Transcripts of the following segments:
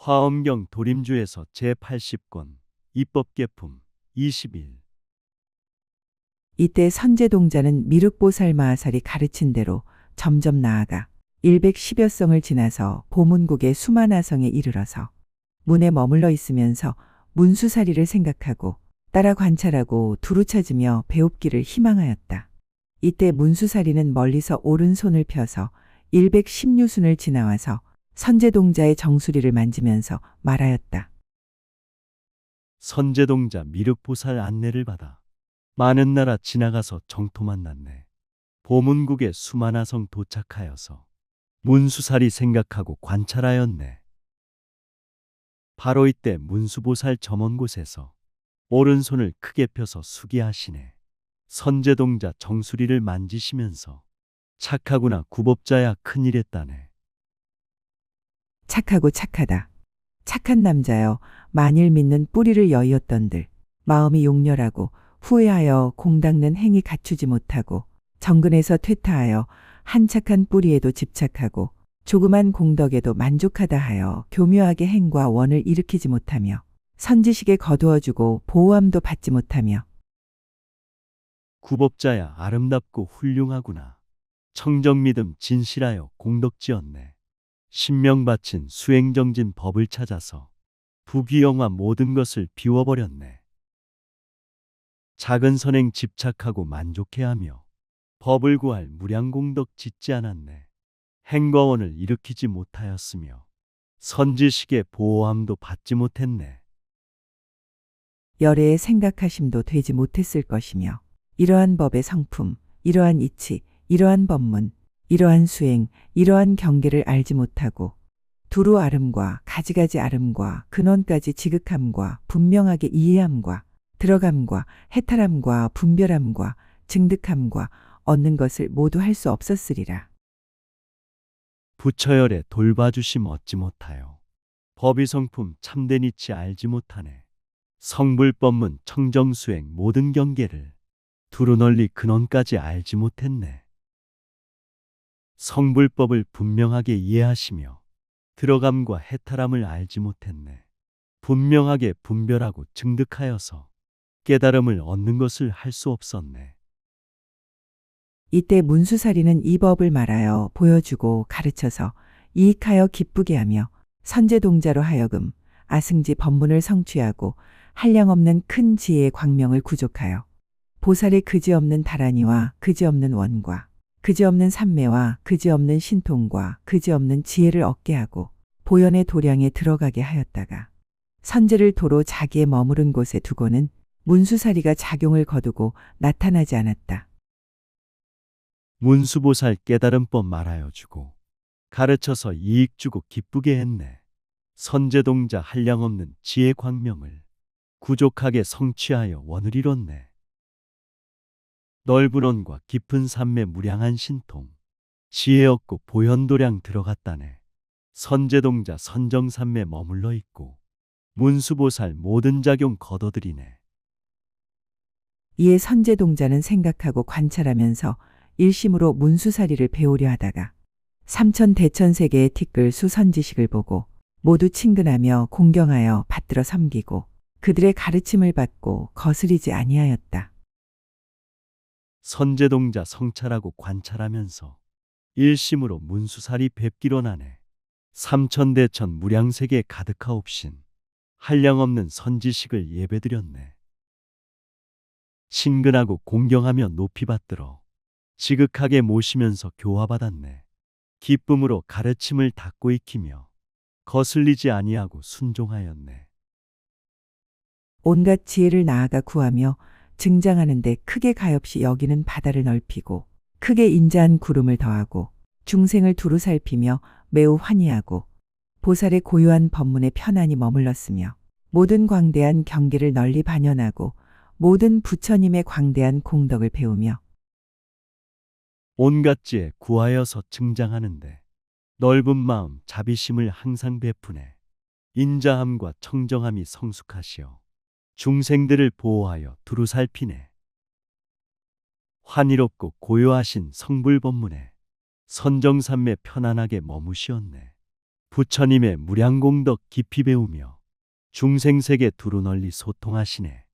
화엄경 도림주에서 제80권 입법개품 21. 이때 선제동자는 미륵보살 마하살이 가르친 대로 점점 나아가 110여 성을 지나서 보문국의 수마나성에 이르러서 문에 머물러 있으면서 문수사리를 생각하고 따라 관찰하고 두루 찾으며 배웁기를 희망하였다. 이때 문수사리는 멀리서 오른손을 펴서 116순을 지나와서 선제동자의 정수리를 만지면서 말하였다. 선제동자 미륵보살 안내를 받아 많은 나라 지나가서 정토만 났네. 보문국의 수마나성 도착하여서 문수살이 생각하고 관찰하였네. 바로 이때 문수보살 저먼 곳에서 오른손을 크게 펴서 수기하시네. 선제동자 정수리를 만지시면서 착하구나 구법자야 큰일했다네. 착하고 착하다. 착한 남자여 만일 믿는 뿌리를 여의었던들 마음이 용렬하고 후회하여 공닦는 행위 갖추지 못하고 정근에서 퇴타하여 한착한 뿌리에도 집착하고 조그만 공덕에도 만족하다 하여 교묘하게 행과 원을 일으키지 못하며 선지식에 거두어주고 보호함도 받지 못하며 구법자야 아름답고 훌륭하구나. 청정믿음 진실하여 공덕지었네. 신명 바친 수행정진 법을 찾아서 부귀영화 모든 것을 비워버렸네. 작은 선행 집착하고 만족해하며 법을 구할 무량공덕 짓지 않았네. 행과원을 일으키지 못하였으며 선지식의 보호함도 받지 못했네. 열애의 생각하심도 되지 못했을 것이며 이러한 법의 성품, 이러한 이치, 이러한 법문, 이러한 수행, 이러한 경계를 알지 못하고 두루 아름과 가지가지 아름과 근원까지 지극함과 분명하게 이해함과 들어감과 해탈함과 분별함과 증득함과 얻는 것을 모두 할 수 없었으리라. 부처열의 돌봐주심 얻지 못하여 법의 성품 참된 이치 알지 못하네. 성불법문 청정수행 모든 경계를 두루 널리 근원까지 알지 못했네. 성불법을 분명하게 이해하시며 들어감과 해탈함을 알지 못했네. 분명하게 분별하고 증득하여서 깨달음을 얻는 것을 할 수 없었네. 이때 문수사리는 이 법을 말하여 보여주고 가르쳐서 이익하여 기쁘게 하며 선제동자로 하여금 아승지 법문을 성취하고 한량없는 큰 지혜의 광명을 구족하여 보살의 그지없는 다라니와 그지없는 원과 그지없는 삼매와 그지없는 신통과 그지없는 지혜를 얻게 하고 보현의 도량에 들어가게 하였다가 선제를 도로 자기의 머무른 곳에 두고는 문수사리가 작용을 거두고 나타나지 않았다. 문수보살 깨달음법 말하여 주고 가르쳐서 이익 주고 기쁘게 했네. 선제동자 한량없는 지혜 광명을 구족하게 성취하여 원을 이뤘네. 넓은 원과 깊은 산매 무량한 신통, 지혜 얻고 보현도량 들어갔다네. 선제동자 선정산매 머물러 있고 문수보살 모든 작용 거둬들이네. 이에 선제동자는 생각하고 관찰하면서 일심으로 문수사리를 배우려 하다가 삼천 대천세계의 티끌 수선지식을 보고 모두 친근하며 공경하여 받들어 섬기고 그들의 가르침을 받고 거스리지 아니하였다. 선제동자 성찰하고 관찰하면서 일심으로 문수살이 뵙기로 나네. 삼천대천 무량세계 가득하옵신 한량없는 선지식을 예배드렸네. 친근하고 공경하며 높이 받들어 지극하게 모시면서 교화받았네. 기쁨으로 가르침을 닫고 익히며 거슬리지 아니하고 순종하였네. 온갖 지혜를 나아가 구하며 증장하는데 크게 가엾이 여기는 바다를 넓히고 크게 인자한 구름을 더하고 중생을 두루 살피며 매우 환희하고 보살의 고유한 법문에 편안히 머물렀으며 모든 광대한 경계를 널리 반연하고 모든 부처님의 광대한 공덕을 배우며 온갖 지혜 구하여서 증장하는데 넓은 마음 자비심을 항상 베푸네. 인자함과 청정함이 성숙하시어 중생들을 보호하여 두루 살피네. 환희롭고 고요하신 성불법문에 선정삼매 편안하게 머무시었네. 부처님의 무량공덕 깊이 배우며 중생세계 두루 널리 소통하시네.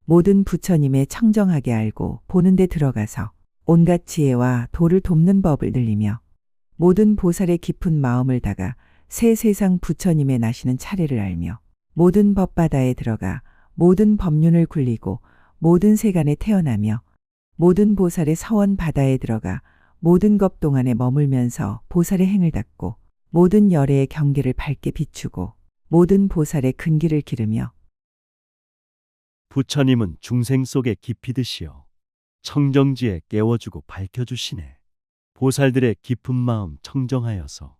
모든 부처님의 청정하게 알고 보는 데 들어가서 온갖 지혜와 도를 돕는 법을 늘리며 모든 보살의 깊은 마음을 다가 새 세상 부처님의 나시는 차례를 알며 모든 법바다에 들어가 모든 법륜을 굴리고 모든 세간에 태어나며 모든 보살의 서원 바다에 들어가 모든 것 동안에 머물면서 보살의 행을 닦고 모든 열애의 경계를 밝게 비추고 모든 보살의 근기를 기르며 부처님은 중생 속에 깊이 드시어 청정지에 깨워주고 밝혀주시네. 보살들의 깊은 마음 청정하여서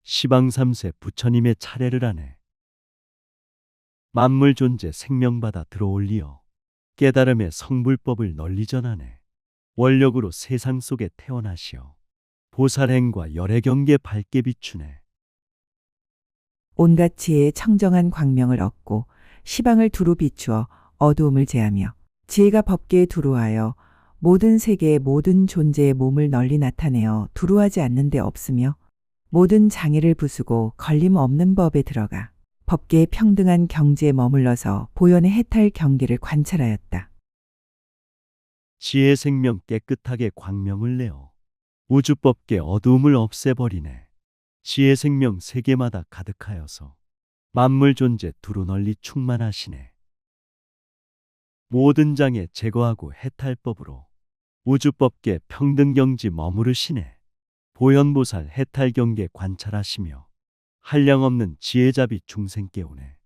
시방삼세 부처님의 차례를 하네. 만물 존재 생명바다 들어올리어 깨달음의 성불법을 널리 전하네. 원력으로 세상 속에 태어나시어 보살행과 열의 경계 밝게 비추네. 온갖 지혜의 청정한 광명을 얻고 시방을 두루 비추어 어두움을 제하며 지혜가 법계에 두루하여 모든 세계의 모든 존재의 몸을 널리 나타내어 두루하지 않는 데 없으며 모든 장애를 부수고 걸림 없는 법에 들어가 법계의 평등한 경지에 머물러서 보현의 해탈 경계를 관찰하였다. 지혜 생명 깨끗하게 광명을 내어 우주법계 어두움을 없애버리네. 지혜 생명 세계마다 가득하여서 만물 존재 두루 널리 충만하시네. 모든 장애 제거하고 해탈법으로 우주법계 평등경지 머무르시네. 보현보살 해탈경계 관찰하시며 한량없는 지혜자비 중생 깨우네.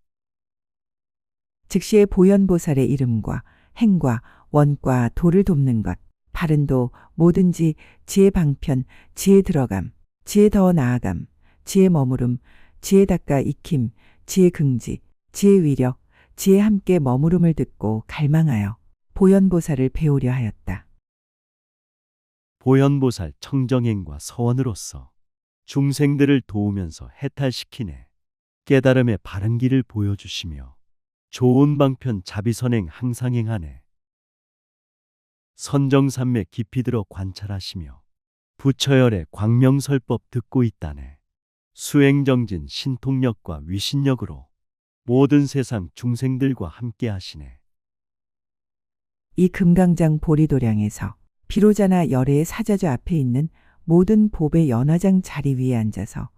즉시의 보현보살의 이름과 행과 원과 도를 돕는 것, 바른도 뭐든지 지혜 방편, 지혜 들어감, 지혜 더 나아감, 지혜 머무름, 지혜 닦아 익힘, 지혜 긍지, 지혜 위력, 지혜 함께 머무름을 듣고 갈망하여 보현보살을 배우려 하였다. 보현보살 청정행과 서원으로서 중생들을 도우면서 해탈시키네. 깨달음의 바른 길을 보여주시며 좋은 방편 자비선행 항상 행하네. 선정산매 깊이 들어 관찰하시며 부처열의 광명설법 듣고 있다네. 수행정진 신통력과 위신력으로 모든 세상 중생들과 함께 하시네. 이 금강장 보리도량에서 비로자나 열애의 사자주 앞에 있는 모든 법의 연화장 자리 위에 앉아서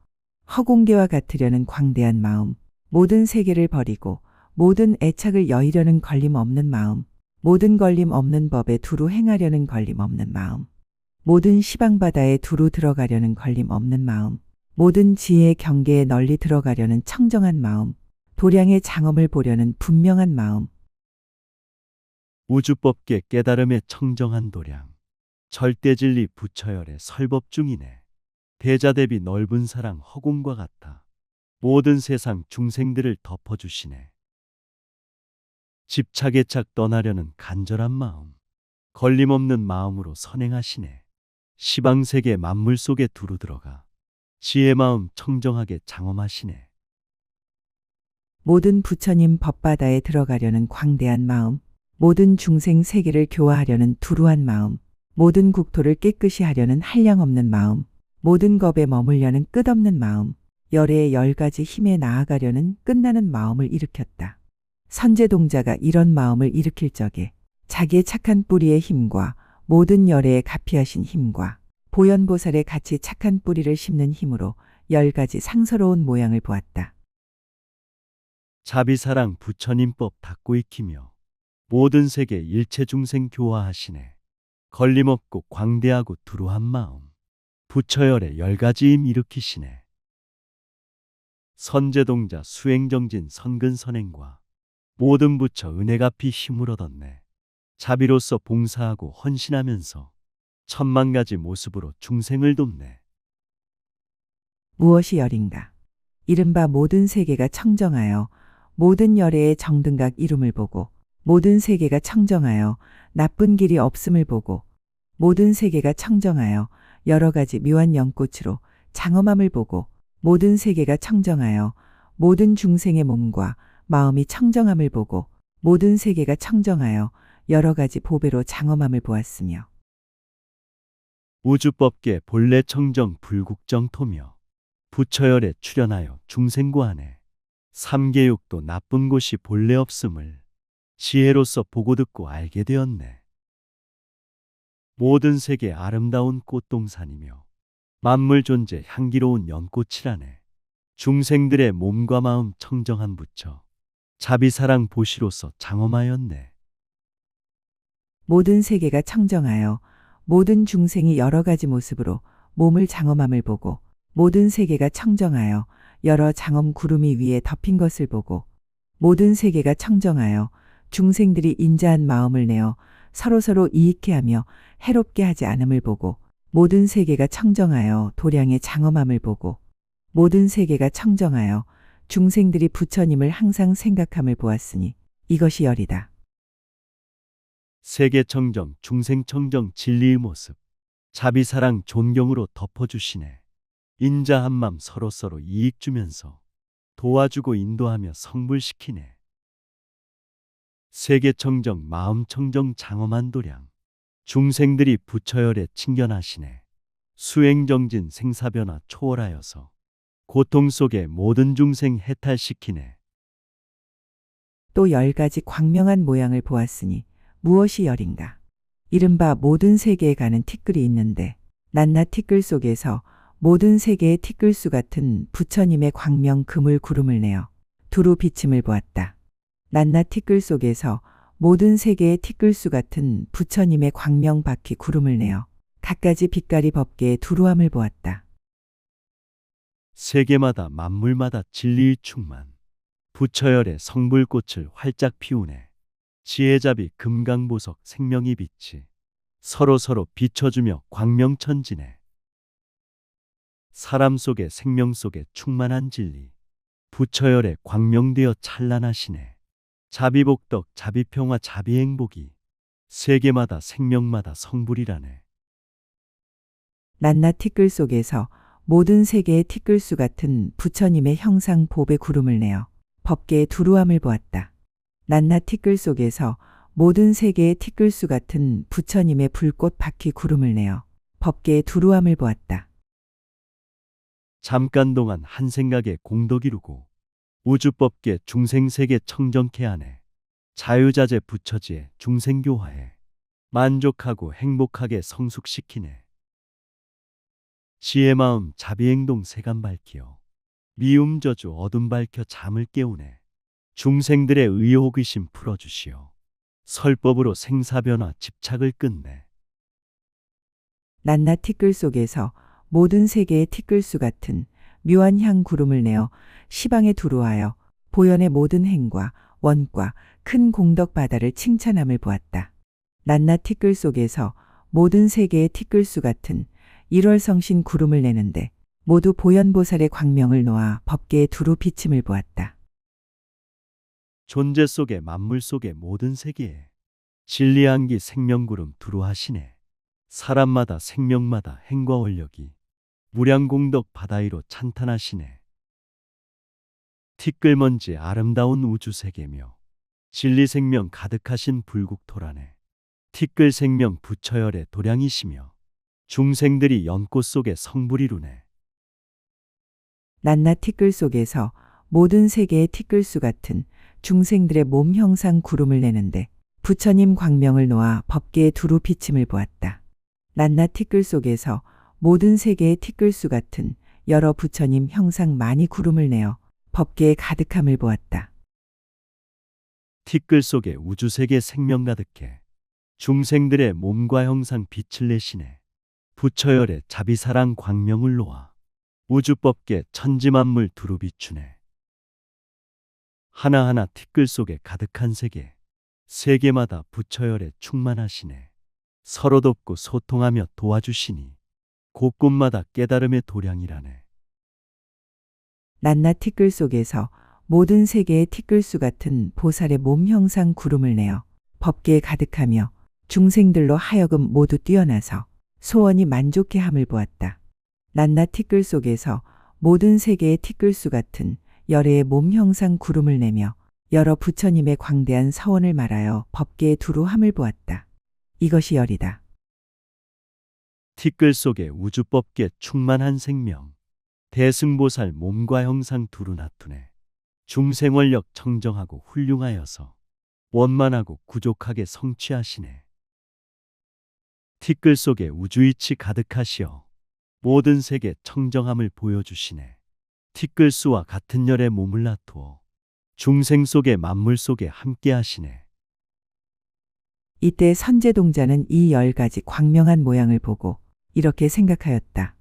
허공계와 같으려는 광대한 마음, 모든 세계를 버리고 모든 애착을 여의려는 걸림 없는 마음, 모든 걸림 없는 법에 두루 행하려는 걸림 없는 마음, 모든 시방바다에 두루 들어가려는 걸림 없는 마음, 모든 지혜의 경계에 널리 들어가려는 청정한 마음, 도량의 장엄을 보려는 분명한 마음, 우주법계 깨달음의 청정한 도량, 절대진리 부처열의 설법 중이네. 대자대비 넓은 사랑 허공과 같아 모든 세상 중생들을 덮어주시네. 집착애착 떠나려는 간절한 마음, 걸림없는 마음으로 선행하시네. 시방세계 만물 속에 두루 들어가 지혜 마음 청정하게 장엄하시네. 모든 부처님 법바다에 들어가려는 광대한 마음, 모든 중생 세계를 교화하려는 두루한 마음, 모든 국토를 깨끗이 하려는 한량없는 마음, 모든 겁에 머물려는 끝없는 마음, 열의 10가지 힘에 나아가려는 끝나는 마음을 일으켰다. 선제동자가 이런 마음을 일으킬 적에 자기의 착한 뿌리의 힘과 모든 열애에 가피하신 힘과 보현보살의 같이 착한 뿌리를 심는 힘으로 10가지 상서로운 모양을 보았다. 자비사랑 부처님법 닦고 익히며 모든 세계 일체 중생 교화하시네. 걸림없고 광대하고 두루한 마음, 부처열의 10가지 힘 일으키시네. 선제동자 수행정진 선근선행과 모든 부처 은혜가피 힘을 얻었네. 자비로서 봉사하고 헌신하면서 10,000가지 모습으로 중생을 돕네. 무엇이 열인가? 이른바 모든 세계가 청정하여 모든 열애의 정등각 이름을 보고 모든 세계가 청정하여 나쁜 길이 없음을 보고 모든 세계가 청정하여 여러 가지 묘한 연꽃으로 장엄함을 보고 모든 세계가 청정하여 모든 중생의 몸과 마음이 청정함을 보고 모든 세계가 청정하여 여러 가지 보배로 장엄함을 보았으며 우주법계 본래 청정 불국정토며 부처열에 출현하여 중생고하네. 삼계육도 나쁜 곳이 본래 없음을 지혜로서 보고 듣고 알게 되었네. 모든 세계 아름다운 꽃동산이며 만물 존재 향기로운 연꽃이라네. 중생들의 몸과 마음 청정한 부처 자비사랑 보시로서 장엄하였네. 모든 세계가 청정하여 모든 중생이 여러 가지 모습으로 몸을 장엄함을 보고 모든 세계가 청정하여 여러 장엄 구름이 위에 덮인 것을 보고 모든 세계가 청정하여 중생들이 인자한 마음을 내어 서로서로 이익해 하며 해롭게 하지 않음을 보고 모든 세계가 청정하여 도량의 장엄함을 보고 모든 세계가 청정하여 중생들이 부처님을 항상 생각함을 보았으니 이것이 열이다. 세계 청정, 중생 청정 진리의 모습 자비사랑 존경으로 덮어주시네. 인자 한맘 서로서로 이익 주면서 도와주고 인도하며 성불시키네. 세계 청정, 마음 청정 장엄한 도량 중생들이 부처열에 친견하시네. 수행정진 생사변화 초월하여서 고통 속에 모든 중생 해탈시키네. 또 10가지 광명한 모양을 보았으니 무엇이 열인가? 이른바 모든 세계에 가는 티끌이 있는데 낱낱 티끌 속에서 모든 세계의 티끌수 같은 부처님의 광명 그물 구름을 내어 두루 비침을 보았다. 낱낱 티끌 속에서 모든 세계의 티끌수 같은 부처님의 광명 바퀴 구름을 내어 갖가지 빛깔이 법계의 두루함을 보았다. 세계마다 만물마다 진리의 충만 부처열의 성불꽃을 활짝 피우네. 지혜자비 금강보석 생명이 빛이 서로서로 비춰주며 광명천지네. 사람 속에 생명 속에 충만한 진리 부처열에 광명되어 찬란하시네. 자비복덕 자비평화 자비행복이 세계마다 생명마다 성불이라네. 낱낱 티끌 속에서 모든 세계의 티끌수 같은 부처님의 형상 보배 구름을 내어 법계의 두루함을 보았다. 낱낱 티끌 속에서 모든 세계의 티끌수 같은 부처님의 불꽃 바퀴 구름을 내어 법계의 두루함을 보았다. 잠깐 동안 한 생각에 공덕 이루고 우주법계 중생세계 청정케 하네. 자유자재 부처지에 중생교화에 만족하고 행복하게 성숙시키네. 지혜 마음 자비행동 세간 밝히어 미움 저주 어둠 밝혀 잠을 깨우네. 중생들의 의호기심 풀어주시어 설법으로 생사변화 집착을 끝내. 낱낱 티끌 속에서 모든 세계의 티끌수 같은 묘한 향 구름을 내어 시방에 두루하여 보현의 모든 행과 원과 큰 공덕 바다를 칭찬함을 보았다. 낱낱 티끌 속에서 모든 세계의 티끌수 같은 일월성신 구름을 내는데 모두 보현보살의 광명을 놓아 법계의 두루 비침을 보았다. 존재 속에 만물 속에 모든 세계에 진리한기 생명구름 두루하시네. 사람마다 생명마다 행과 원력이 무량공덕 바다위로 찬탄하시네. 티끌먼지 아름다운 우주세계며 진리생명 가득하신 불국토라네. 티끌생명 부처열의 도량이시며 중생들이 연꽃 속에 성불이루네. 낱낱 티끌 속에서 모든 세계의 티끌수 같은 중생들의 몸 형상 구름을 내는데 부처님 광명을 놓아 법계의 두루 비침을 보았다. 낱낱 티끌 속에서 모든 세계의 티끌수 같은 여러 부처님 형상 많이 구름을 내어 법계의 가득함을 보았다. 티끌 속에 우주세계 생명 가득해 중생들의 몸과 형상 빛을 내시네. 부처열의 자비사랑 광명을 놓아 우주법계 천지만물 두루 비추네. 하나하나 티끌 속에 가득한 세계, 세계마다 부처열에 충만하시네. 서로 돕고 소통하며 도와주시니 곳곳마다 깨달음의 도량이라네. 낱낱 티끌 속에서 모든 세계의 티끌수 같은 보살의 몸 형상 구름을 내어 법계에 가득하며 중생들로 하여금 모두 뛰어나서 소원이 만족해 함을 보았다. 낱낱 티끌 속에서 모든 세계의 티끌수 같은 열애의 몸 형상 구름을 내며 여러 부처님의 광대한 서원을 말하여 법계에 두루 함을 보았다. 이것이 열이다. 티끌 속에 우주법계 충만한 생명, 대승보살 몸과 형상 두루 나투네. 중생원력 청정하고 훌륭하여서 원만하고 구족하게 성취하시네. 티끌 속에 우주이치 가득하시어 모든 세계 청정함을 보여주시네. 티끌수와 같은 열에 몸을 놔두어 중생 속에 만물 속에 함께 하시네. 이때 선제동자는 이 10가지 광명한 모양을 보고 이렇게 생각하였다.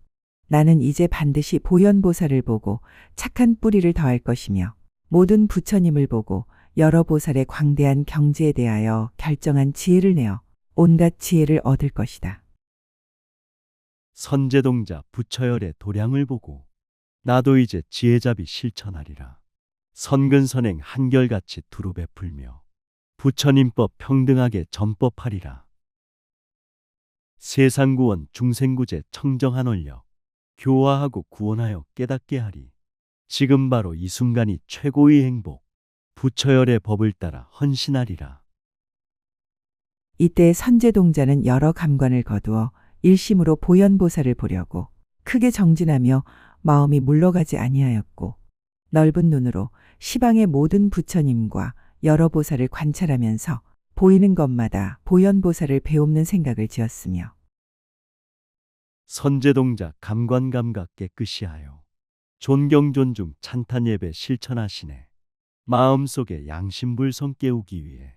나는 이제 반드시 보현보살을 보고 착한 뿌리를 더할 것이며 모든 부처님을 보고 여러 보살의 광대한 경지에 대하여 결정한 지혜를 내어 온갖 지혜를 얻을 것이다. 선제동자 부처열의 도량을 보고 나도 이제 지혜잡이 실천하리라. 선근선행 한결같이 두루 베풀며 부처님법 평등하게 전법하리라. 세상구원 중생구제 청정한 원력 교화하고 구원하여 깨닫게 하리. 지금 바로 이 순간이 최고의 행복. 부처열의 법을 따라 헌신하리라. 이때 선제동자는 여러 감관을 거두어 일심으로 보현보살을 보려고 크게 정진하며 마음이 물러가지 아니하였고 넓은 눈으로 시방의 모든 부처님과 여러 보살을 관찰하면서 보이는 것마다 보현보살을 배웁는 생각을 지었으며 선제동자 감관감각 깨끗이 하여 존경 존중 찬탄 예배 실천하시네. 마음속에 양심불성 깨우기 위해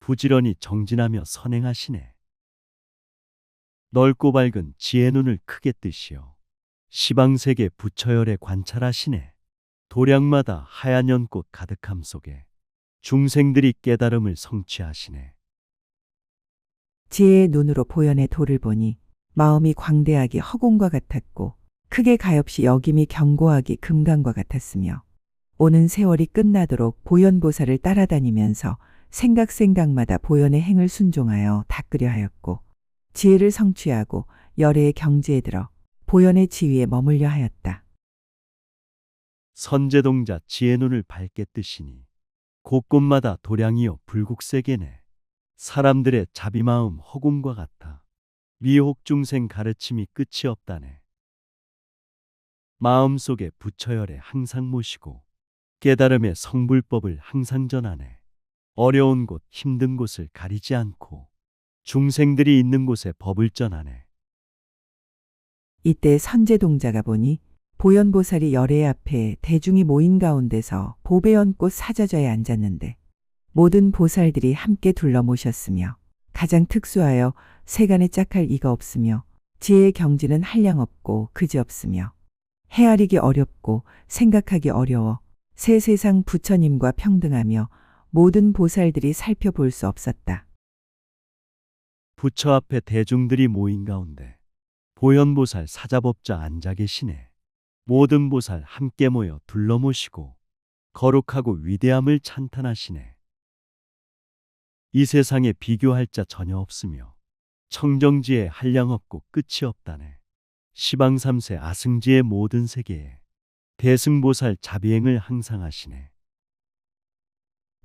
부지런히 정진하며 선행하시네. 넓고 밝은 지혜 눈을 크게 뜨시어 시방세계 부처열에 관찰하시네. 도량마다 하얀 연꽃 가득함 속에 중생들이 깨달음을 성취하시네. 지혜의 눈으로 보현의 도를 보니 마음이 광대하기 허공과 같았고 크게 가엾이 여김이 견고하기 금강과 같았으며 오는 세월이 끝나도록 보현보살을 따라다니면서 생각마다 보현의 행을 순종하여 닦으려 하였고 지혜를 성취하고 열애의 경지에 들어 보현의 지위에 머물려 하였다. 선제동자 지혜 눈을 밝게 뜨시니 곳곳마다 도량이요 불국세계네. 사람들의 자비마음 허공과 같아 미혹 중생 가르침이 끝이 없다네. 마음속에 부처열에 항상 모시고 깨달음의 성불법을 항상 전하네. 어려운 곳 힘든 곳을 가리지 않고 중생들이 있는 곳에 법을 전하네. 이때 선제동자가 보니 보현보살이 열애 앞에 대중이 모인 가운데서 보배 얹고 사자좌에 앉았는데 모든 보살들이 함께 둘러 모셨으며 가장 특수하여 세간에 짝할 이가 없으며 지혜의 경지는 한량 없고 그지없으며 헤아리기 어렵고 생각하기 어려워 새 세상 부처님과 평등하며 모든 보살들이 살펴볼 수 없었다. 부처 앞에 대중들이 모인 가운데 보현보살 사자법자 앉아 계시네. 모든 보살 함께 모여 둘러 모시고 거룩하고 위대함을 찬탄하시네. 이 세상에 비교할 자 전혀 없으며 청정지에 한량 없고 끝이 없다네. 시방 3세 아승지의 모든 세계에 대승보살 자비행을 항상 하시네.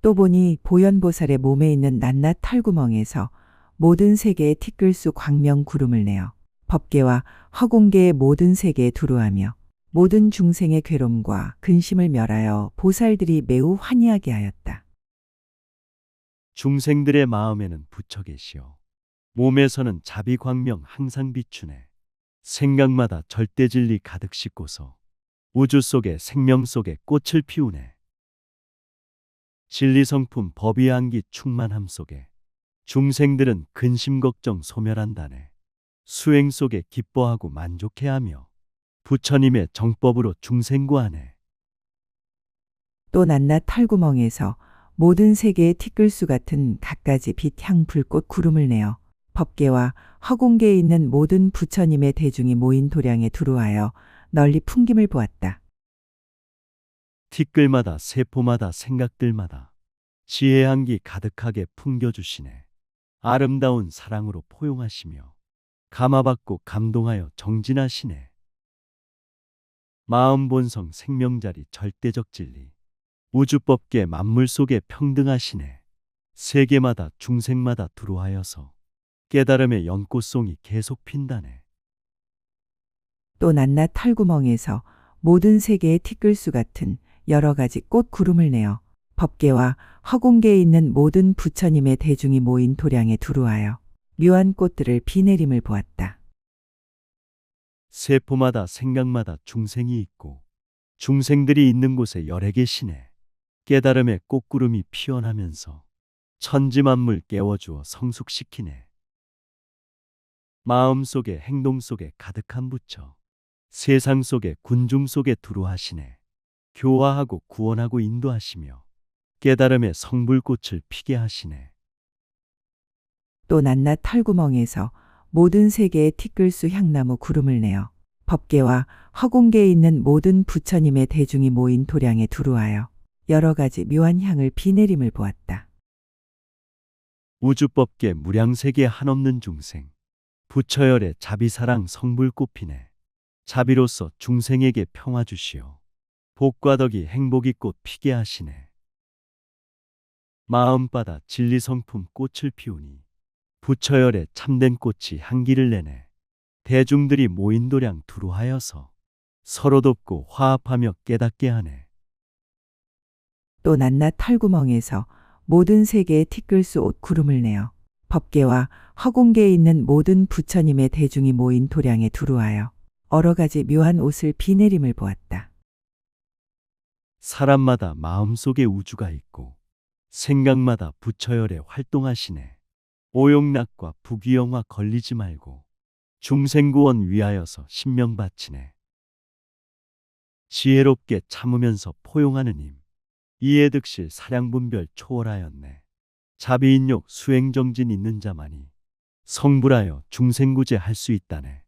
또 보니 보현보살의 몸에 있는 낱낱 털구멍에서 모든 세계의 티끌수 광명 구름을 내어 법계와 허공계의 모든 세계에 두루하며 모든 중생의 괴로움과 근심을 멸하여 보살들이 매우 환희하게 하였다. 중생들의 마음에는 부처 계시오. 몸에서는 자비 광명 항상 비추네. 생각마다 절대 진리 가득 싣고서 우주 속에 생명 속에 꽃을 피우네. 진리 성품 법의 향기 충만함 속에 중생들은 근심 걱정 소멸한다네. 수행 속에 기뻐하고 만족해하며 부처님의 정법으로 중생구하네. 또 낱낱 털구멍에서 모든 세계의 티끌수 같은 갖가지 빛, 향, 불꽃, 구름을 내어 법계와 허공계에 있는 모든 부처님의 대중이 모인 도량에 두루하여 널리 풍김을 보았다. 티끌마다 세포마다 생각들마다 지혜 향기 가득하게 풍겨주시네. 아름다운 사랑으로 포용하시며 감화받고 감동하여 정진하시네. 마음 본성 생명자리 절대적 진리 우주법계 만물 속에 평등하시네. 세계마다 중생마다 두루하여서 깨달음의 연꽃송이 계속 핀다네. 또 낱낱 털구멍에서 모든 세계의 티끌수 같은 여러 가지 꽃 구름을 내어 법계와 허공계에 있는 모든 부처님의 대중이 모인 도량에 두루하여 묘한 꽃들을 비 내림을 보았다. 세포마다 생각마다 중생이 있고 중생들이 있는 곳에 열에 계시네. 깨달음의 꽃구름이 피어나면서 천지만물 깨워주어 성숙시키네. 마음 속에 행동 속에 가득한 부처, 세상 속에 군중 속에 두루하시네. 교화하고 구원하고 인도하시며 깨달음의 성불꽃을 피게 하시네. 또 낱낱 털구멍에서 모든 세계의 티끌수 향나무 구름을 내어 법계와 허공계에 있는 모든 부처님의 대중이 모인 도량에 두루하여 여러 가지 묘한 향을 비 내림을 보았다. 우주법계 무량세계 한없는 중생, 부처열의 자비사랑 성불꽃피네. 자비로서 중생에게 평화 주시오. 복과 덕이 행복이 꽃 피게 하시네. 마음바다 진리성품 꽃을 피우니 부처열의 참된 꽃이 향기를 내네. 대중들이 모인 도량 두루하여서 서로 돕고 화합하며 깨닫게 하네. 또 낱낱 털구멍에서 모든 세계의 티끌수 옷 구름을 내어 법계와 허공계에 있는 모든 부처님의 대중이 모인 도량에 두루하여 여러 가지 묘한 옷을 비 내림을 보았다. 사람마다 마음속에 우주가 있고 생각마다 부처열에 활동하시네. 오용락과 부귀영화 걸리지 말고 중생구원 위하여서 신명 바치네. 지혜롭게 참으면서 포용하는 힘, 이해득실 사량분별 초월하였네. 자비인욕 수행정진 있는 자만이 성불하여 중생구제 할 수 있다네.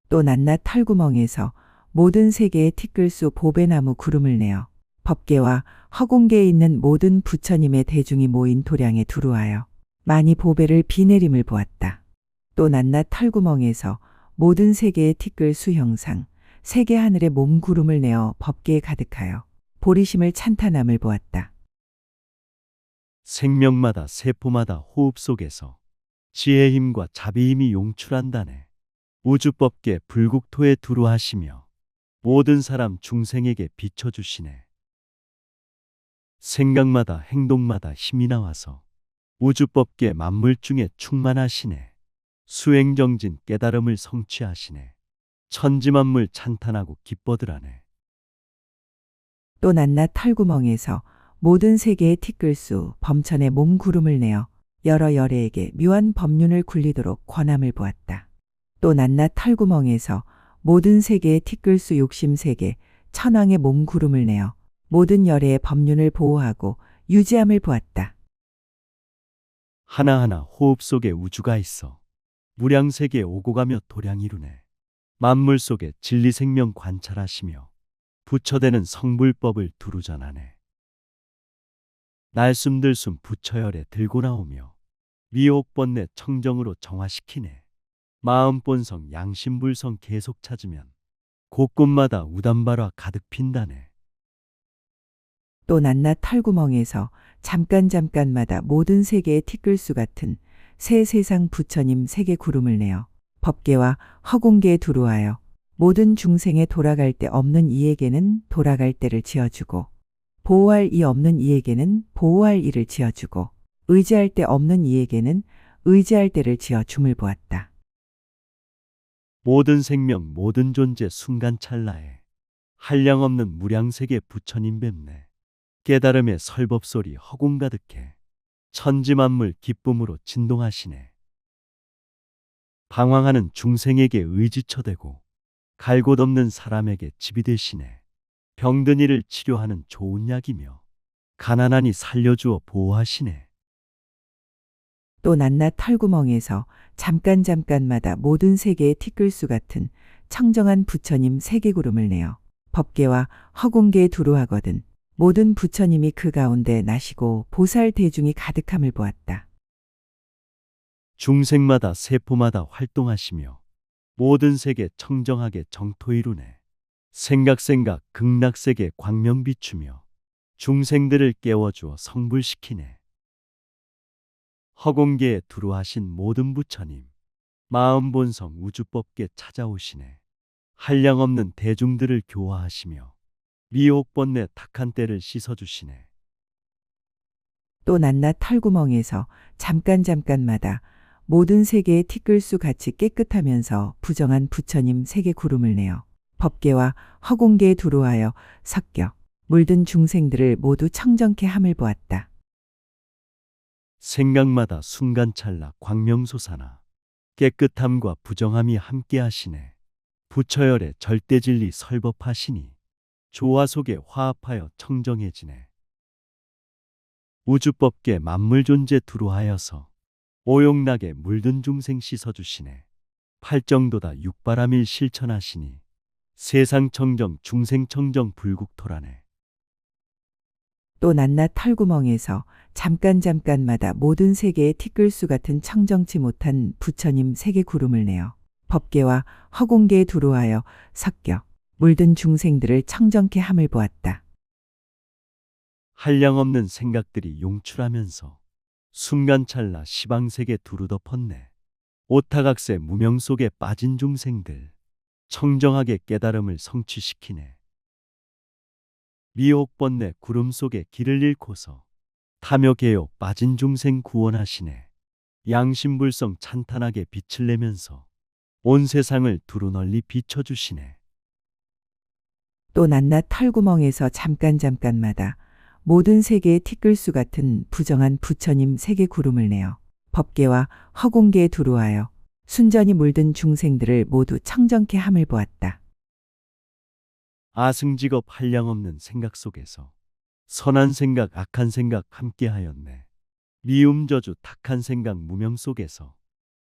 또 낱낱 털구멍에서 모든 세계의 티끌수 보배나무 구름을 내어 법계와 허공계에 있는 모든 부처님의 대중이 모인 도량에 두루하여 많이 보배를 비 내림을 보았다. 또 낱낱 털구멍에서 모든 세계의 티끌수 형상, 세계 하늘의 몸 구름을 내어 법계에 가득하여 보리심을 찬탄함을 보았다. 생명마다 세포마다 호흡 속에서 지혜 힘과 자비 힘이 용출한다네. 우주법계 불국토에 두루하시며 모든 사람 중생에게 비춰주시네. 생각마다 행동마다 힘이 나와서 우주법계 만물 중에 충만하시네. 수행정진 깨달음을 성취하시네. 천지만물 찬탄하고 기뻐들하네. 또 낱낱 털구멍에서 모든 세계의 티끌수 범천의 몸 구름을 내어 여러 열애에게 묘한 법륜을 굴리도록 권함을 보았다. 또 낱낱 털구멍에서 모든 세계의 티끌수 욕심세계 천왕의 몸 구름을 내어 모든 열애의 법륜을 보호하고 유지함을 보았다. 하나하나 호흡 속에 우주가 있어 무량세계에 오고 가며 도량 이루네. 만물 속에 진리생명 관찰하시며 부처되는 성불법을 두루 전하네. 날숨들숨 부처열에 들고 나오며 미혹번뇌 청정으로 정화시키네. 마음본성 양심불성 계속 찾으면 곳곳마다 우담바라 가득 핀다네. 또 낱낱 털구멍에서 잠깐마다 모든 세계의 티끌수 같은 새 세상 부처님 세계 구름을 내어 법계와 허공계에 두루하여 모든 중생의 돌아갈 데 없는 이에게는 돌아갈 때를 지어주고 보호할 이 없는 이에게는 보호할 이를 지어주고 의지할 데 없는 이에게는 의지할 때를 지어 줌을 보았다. 모든 생명 모든 존재 순간 찰나에 한량없는 무량세계 부처님 뵙네. 깨달음의 설법소리 허공 가득해 천지만물 기쁨으로 진동하시네. 방황하는 중생에게 의지처되고 갈 곳 없는 사람에게 집이 되시네. 병든 이를 치료하는 좋은 약이며 가난하니 살려주어 보호하시네. 또 낱낱 털구멍에서 잠깐마다 모든 세계의 티끌수 같은 청정한 부처님 세계구름을 내어 법계와 허공계에 두루하거든 모든 부처님이 그 가운데 나시고 보살 대중이 가득함을 보았다. 중생마다 세포마다 활동하시며 모든 세계 청정하게 정토 이루네. 생각 극락세계 광명 비추며 중생들을 깨워주어 성불시키네. 허공계에 두루하신 모든 부처님 마음본성 우주법계 찾아오시네. 한량없는 대중들을 교화하시며 미혹번뇌 탁한 때를 씻어주시네. 또 낱낱 털구멍에서 잠깐마다 모든 세계의 티끌수 같이 깨끗하면서 부정한 부처님 세계 구름을 내어 법계와 허공계에 두루하여 섞여 물든 중생들을 모두 청정케 함을 보았다. 생각마다 순간찰나 광명솟아나 깨끗함과 부정함이 함께하시네. 부처열의 절대진리 설법하시니 조화 속에 화합하여 청정해지네. 우주법계 만물존재 두루하여서 오용락에 물든 중생 씻어주시네. 팔정도다 육바라밀 실천하시니 세상 청정 중생 청정 불국토라네. 또 낱낱 털구멍에서 잠깐마다 모든 세계의 티끌수 같은 청정치 못한 부처님 세계 구름을 내어 법계와 허공계에 두루하여 섞여 물든 중생들을 청정케 함을 보았다. 한량없는 생각들이 용출하면서 순간찰나 시방세계 두루 덮었네. 오타각세 무명 속에 빠진 중생들 청정하게 깨달음을 성취시키네. 미혹번뇌 구름 속에 길을 잃고서 탐욕개욕 빠진 중생 구원하시네. 양심불성 찬탄하게 빛을 내면서 온 세상을 두루 널리 비춰주시네. 또 낱낱 털구멍에서 잠깐마다 모든 세계의 티끌수 같은 부정한 부처님 세계 구름을 내어 법계와 허공계에 두루하여 순전히 물든 중생들을 모두 청정케 함을 보았다. 아승직업 한량없는 생각 속에서 선한 생각 악한 생각 함께하였네. 미움저주 탁한 생각 무명 속에서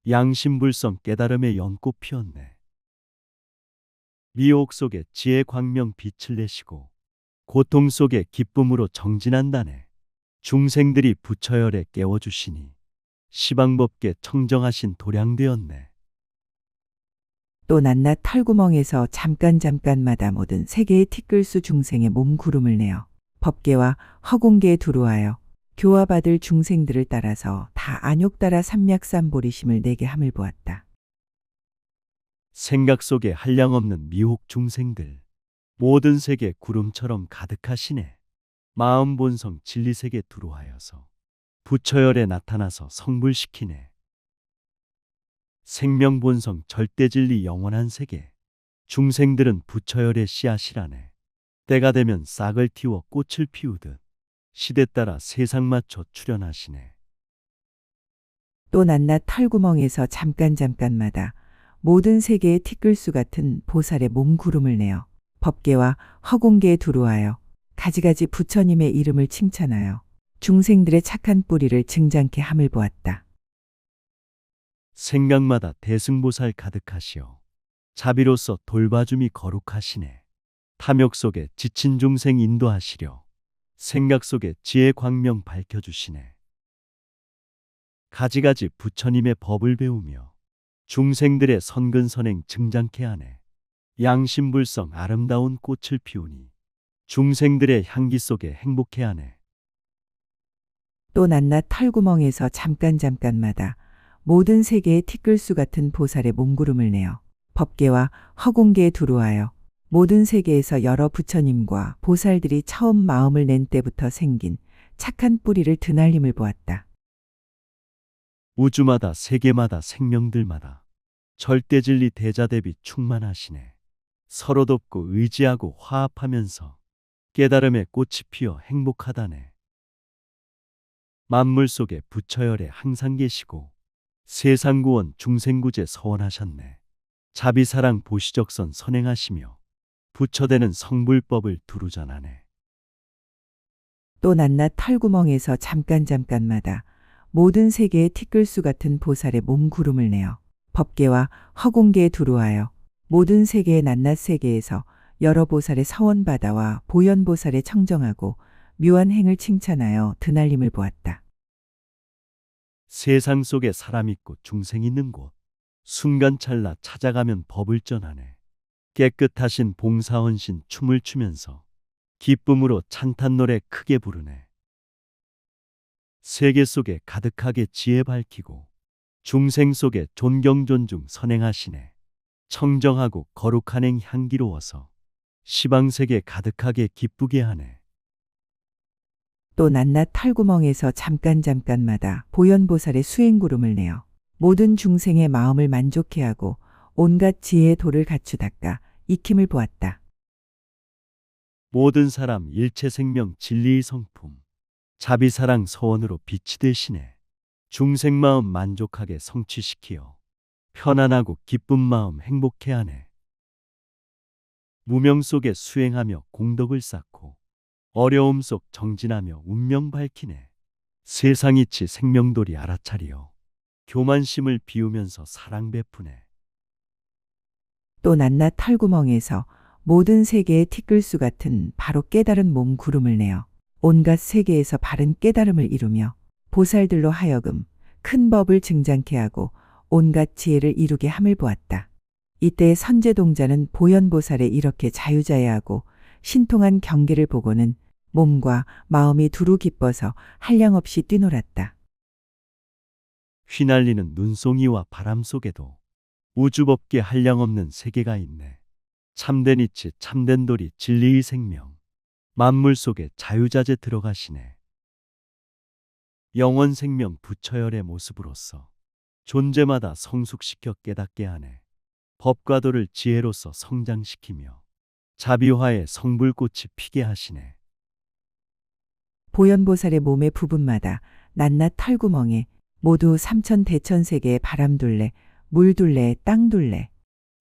양심불성 깨달음의 연꽃 피었네. 미혹 속에 지혜 광명 빛을 내시고 고통 속에 기쁨으로 정진한다네. 중생들이 부처열에 깨워주시니 시방법계 청정하신 도량되었네. 또 낱낱 털구멍에서 잠깐마다 모든 세계의 티끌수 중생의 몸 구름을 내어 법계와 허공계에 두루하여 교화받을 중생들을 따라서 다 안욕따라 삼맥삼보리심을 내게 함을 보았다. 생각 속에 한량없는 미혹 중생들 모든 세계 구름처럼 가득하시네. 마음 본성 진리세계 두루하여서 부처열에 나타나서 성불시키네. 생명 본성 절대진리 영원한 세계 중생들은 부처열의 씨앗이라네. 때가 되면 싹을 틔워 꽃을 피우듯 시대 따라 세상 맞춰 출현하시네. 또 낱낱 털구멍에서 잠깐마다 모든 세계의 티끌수 같은 보살의 몸 구름을 내어 법계와 허공계에 두루하여 가지가지 부처님의 이름을 칭찬하여 중생들의 착한 뿌리를 증장케 함을 보았다. 생각마다 대승보살 가득하시오. 자비로서 돌봐줌이 거룩하시네. 탐욕 속에 지친 중생 인도하시려 생각 속에 지혜 광명 밝혀주시네. 가지가지 부처님의 법을 배우며 중생들의 선근선행 증장케 하네. 양심불성 아름다운 꽃을 피우니 중생들의 향기 속에 행복해 하네. 또 낱낱 털구멍에서 잠깐마다 모든 세계의 티끌수 같은 보살의 몸구름을 내어 법계와 허공계에 두루하여 모든 세계에서 여러 부처님과 보살들이 처음 마음을 낸 때부터 생긴 착한 뿌리를 드날림을 보았다. 우주마다 세계마다 생명들마다 절대진리 대자대비 충만하시네. 서로 돕고 의지하고 화합하면서 깨달음의 꽃이 피어 행복하다네. 만물 속에 부처열에 항상 계시고 세상구원 중생구제 서원하셨네. 자비사랑 보시적선 선행하시며 부처되는 성불법을 두루 전하네. 또 낱낱 털구멍에서 잠깐마다 모든 세계의 티끌수 같은 보살의 몸구름을 내어 법계와 허공계에 두루하여 모든 세계의 낱낱 세계에서 여러 보살의 서원바다와 보현보살의 청정하고 묘한 행을 칭찬하여 드날림을 보았다. 세상 속에 사람 있고 중생 있는 곳 순간찰나 찾아가면 법을 전하네. 깨끗하신 봉사헌신 춤을 추면서 기쁨으로 찬탄 노래 크게 부르네. 세계 속에 가득하게 지혜 밝히고 중생 속에 존경 존중 선행하시네. 청정하고 거룩한 행 향기로워서 시방세계 가득하게 기쁘게 하네. 또 낱낱 털구멍에서 잠깐마다 보현보살의 수행구름을 내어 모든 중생의 마음을 만족해 하고 온갖 지혜의 도를 갖추 닦아 익힘을 보았다. 모든 사람 일체 생명 진리의 성품 자비사랑 서원으로 빛이 되시네. 중생 마음 만족하게 성취시키어 편안하고 기쁜 마음 행복해 하네. 무명 속에 수행하며 공덕을 쌓고 어려움 속 정진하며 운명 밝히네. 세상이치 생명돌이 알아차리어 교만심을 비우면서 사랑 베푸네. 또 낱낱 털구멍에서 모든 세계의 티끌수 같은 바로 깨달은 몸 구름을 내어 온갖 세계에서 바른 깨달음을 이루며 보살들로 하여금 큰 법을 증장케 하고 온갖 지혜를 이루게 함을 보았다. 이때 선제동자는 보현보살에 이렇게 자유자애하고 신통한 경계를 보고는 몸과 마음이 두루 기뻐서 한량없이 뛰놀았다. 휘날리는 눈송이와 바람 속에도 우주법계 한량없는 세계가 있네. 참된 이치 참된 도리 진리의 생명 만물 속에 자유자재 들어가시네. 영원 생명 부처열의 모습으로서 존재마다 성숙시켜 깨닫게 하네. 법과 도를 지혜로서 성장시키며 자비화의 성불꽃이 피게 하시네. 보현보살의 몸의 부분마다 낱낱 털구멍에 모두 삼천대천세계의 바람둘레, 물둘레, 땅둘레,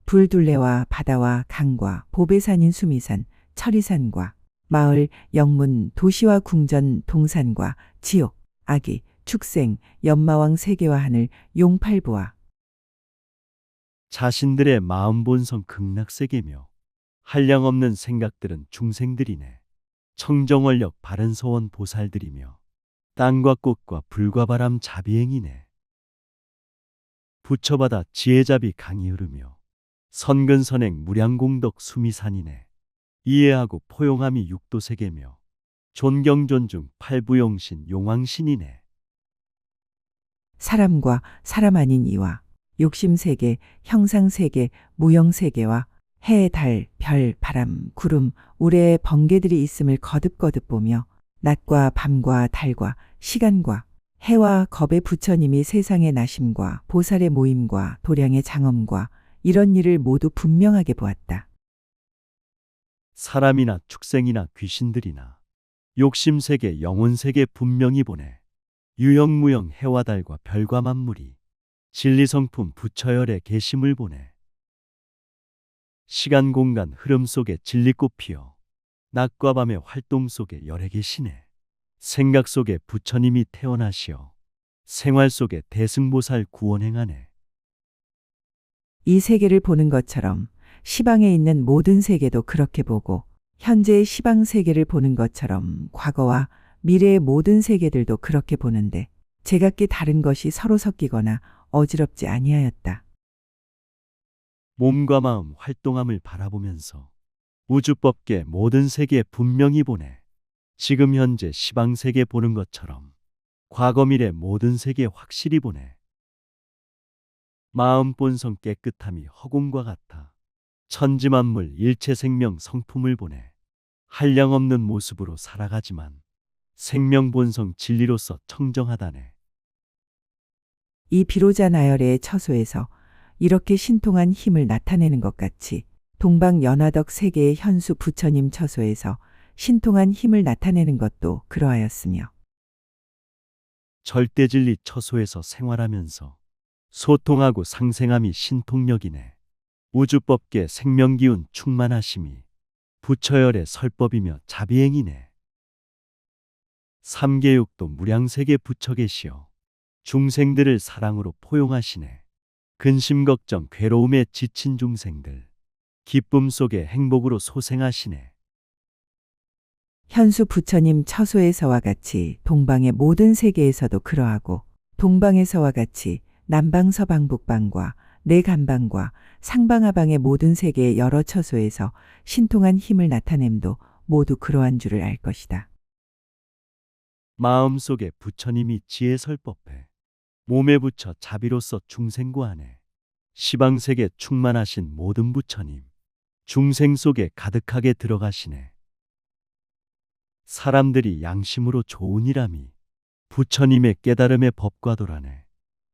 불둘레와 바다와 강과 보배산인 수미산, 철이산과 마을, 영문, 도시와 궁전, 동산과 지옥, 아기, 축생, 연마왕 세계와 하늘, 용팔부와 자신들의 마음 본성 극락세계며 한량없는 생각들은 중생들이네. 청정원력 바른 소원 보살들이며 땅과 꽃과 불과 바람 자비행이네. 부처바다 지혜자비 강이 흐르며 선근선행 무량공덕 수미산이네. 이해하고 포용함이 육도세계며 존경존중 팔부용신 용왕신이네. 사람과 사람 아닌 이와 욕심세계, 형상세계, 무형세계와 해, 달, 별, 바람, 구름, 우레의 번개들이 있음을 거듭거듭 보며 낮과 밤과 달과 시간과 해와 겁의 부처님이 세상의 나심과 보살의 모임과 도량의 장엄과 이런 일을 모두 분명하게 보았다. 사람이나 축생이나 귀신들이나 욕심세계 영혼세계 분명히 보네. 유형무형 해와 달과 별과 만물이 진리성품 부처열의 계심을 보네. 시간 공간 흐름 속에 진리꽃 피어 낮과 밤의 활동 속에 열에 계시네. 생각 속에 부처님이 태어나시어 생활 속에 대승보살 구원행하네. 이 세계를 보는 것처럼 시방에 있는 모든 세계도 그렇게 보고 현재의 시방 세계를 보는 것처럼 과거와 미래의 모든 세계들도 그렇게 보는데 제각기 다른 것이 서로 섞이거나 어지럽지 아니하였다. 몸과 마음 활동함을 바라보면서 우주법계 모든 세계 분명히 보네. 지금 현재 시방세계 보는 것처럼 과거 미래 모든 세계 확실히 보네. 마음 본성 깨끗함이 허공과 같아 천지만물 일체 생명 성품을 보내 한량없는 모습으로 살아가지만 생명 본성 진리로서 청정하다네. 이 비로자 나열의 처소에서 이렇게 신통한 힘을 나타내는 것 같이 동방 연화덕 세계의 현수 부처님 처소에서 신통한 힘을 나타내는 것도 그러하였으며 절대진리 처소에서 생활하면서 소통하고 상생함이 신통력이네. 우주법계 생명기운 충만하심이 부처열의 설법이며 자비행이네. 삼계육도 무량세계 부처 계시어 중생들을 사랑으로 포용하시네. 근심 걱정 괴로움에 지친 중생들 기쁨 속에 행복으로 소생하시네. 현수 부처님 처소에서와 같이 동방의 모든 세계에서도 그러하고 동방에서와 같이 남방 서방 북방과 내간방과 상방하방의 모든 세계의 여러 처소에서 신통한 힘을 나타냄도 모두 그러한 줄을 알 것이다. 마음속에 부처님이 지혜 설법해 몸에 붙여 자비로서 중생구하네. 시방색에 충만하신 모든 부처님, 중생 속에 가득하게 들어가시네. 사람들이 양심으로 좋은 일함이 부처님의 깨달음의 법과 도라네.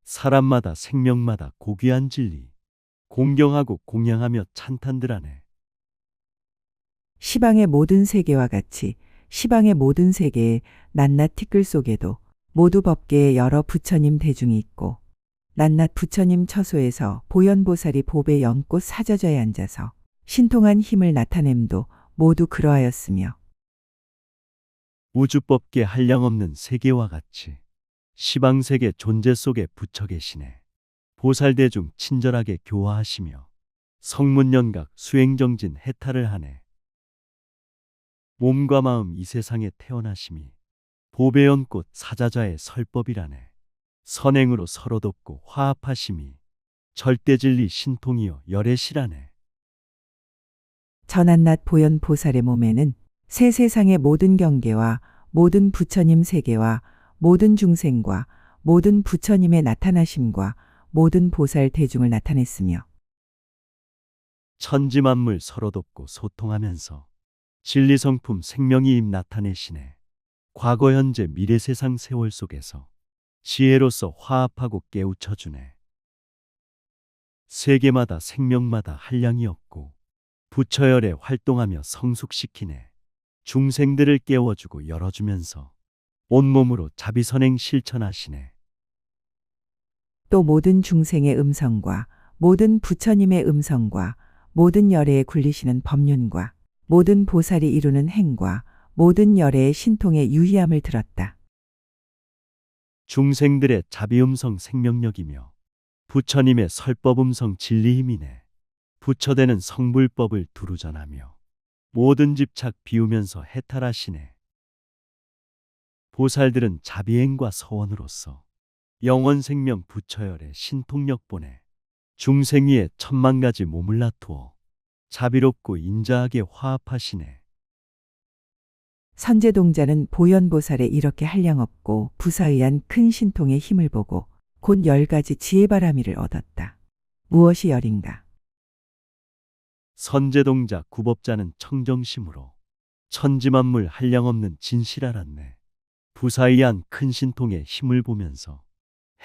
사람마다 생명마다 고귀한 진리, 공경하고 공양하며 찬탄들하네. 시방의 모든 세계와 같이 시방의 모든 세계의 낱낱 티끌 속에도 모두 법계에 여러 부처님 대중이 있고 낱낱 부처님 처소에서 보현보살이 보배 연꽃 사저저에 앉아서 신통한 힘을 나타냄도 모두 그러하였으며 우주법계 한량없는 세계와 같이 시방세계 존재 속에 부처 계시네. 보살대중 친절하게 교화하시며 성문연각 수행정진 해탈을 하네. 몸과 마음 이 세상에 태어나심이 보배연꽃 사자자의 설법이라네. 선행으로 서로 돕고 화합하심이 절대진리 신통이여 열애시라네. 전한낱 보현보살의 몸에는 새 세상의 모든 경계와 모든 부처님 세계와 모든 중생과 모든 부처님의 나타나심과 모든 보살 대중을 나타냈으며 천지만물 서로 돕고 소통하면서 진리성품 생명이 입 나타내시네. 과거 현재 미래 세상 세월 속에서 지혜로서 화합하고 깨우쳐주네. 세계마다 생명마다 한량이 없고 부처열에 활동하며 성숙시키네. 중생들을 깨워주고 열어주면서 온몸으로 자비선행 실천하시네. 또 모든 중생의 음성과 모든 부처님의 음성과 모든 열애에 굴리시는 법륜과 모든 보살이 이루는 행과 모든 열애의 신통의 유희함을 들었다. 중생들의 자비음성 생명력이며 부처님의 설법음성 진리힘이네. 부처되는 성불법을 두루 전하며 모든 집착 비우면서 해탈하시네. 보살들은 자비행과 서원으로서 영원생명 부처열의 신통력 보내 중생 위에 천만 가지 몸을 놔두어 자비롭고 인자하게 화합하시네. 선제동자는 보현보살의 이렇게 한량없고 부사의한 큰 신통의 힘을 보고 곧 10가지 지혜바라미를 얻었다. 무엇이 열인가? 선제동자 구법자는 청정심으로 천지만물 한량없는 진실 알았네. 부사의한 큰 신통의 힘을 보면서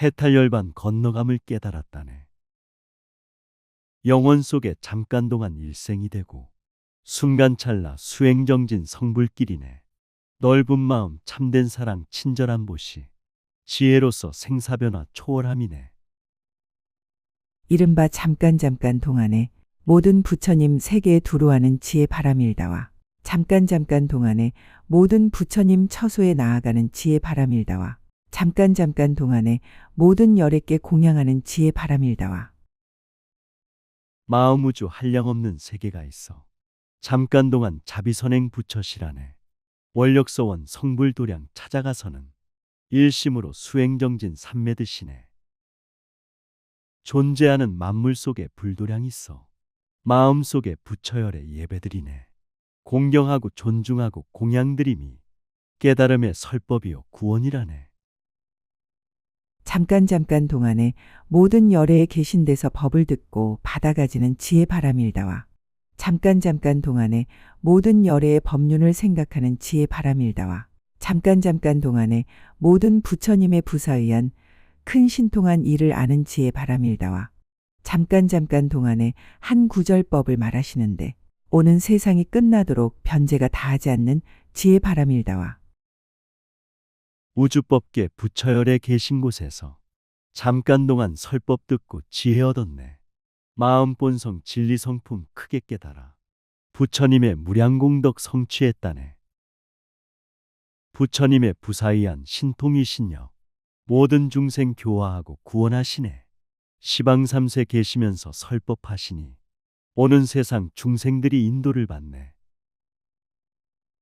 해탈열반 건너감을 깨달았다네. 영원 속에 잠깐 동안 일생이 되고 순간찰나 수행정진 성불길이네. 넓은 마음 참된 사랑 친절한 보시 지혜로서 생사변화 초월함이네. 이른바 잠깐 동안에 모든 부처님 세계에 두루하는 지혜 바람일다와 잠깐 동안에 모든 부처님 처소에 나아가는 지혜 바람일다와 잠깐 동안에 모든 열애께 공양하는 지혜 바람일다와 마음 우주 한량없는 세계가 있어 잠깐 동안 자비선행 부처시라네. 원력서원 성불도량 찾아가서는 일심으로 수행정진 삼매드시네. 존재하는 만물 속에 불도량 있어 마음 속에 부처열에 예배드리네. 공경하고 존중하고 공양드림이 깨달음의 설법이요 구원이라네. 잠깐 동안에 모든 열애에 계신 데서 법을 듣고 받아가지는 지혜 바람일다와 잠깐 동안에 모든 열애의 법륜을 생각하는 지혜 바람일다와 잠깐 동안에 모든 부처님의 부사의한 큰 신통한 일을 아는 지혜 바람일다와 잠깐 동안에 한 구절법을 말하시는데 오는 세상이 끝나도록 변제가 다하지 않는 지혜 바람일다와 우주법계 부처열에 계신 곳에서 잠깐 동안 설법 듣고 지혜 얻었네. 마음 본성 진리 성품 크게 깨달아 부처님의 무량공덕 성취했다네. 부처님의 부사의한 신통이신여 모든 중생 교화하고 구원하시네. 시방 3세 계시면서 설법하시니 오는 세상 중생들이 인도를 받네.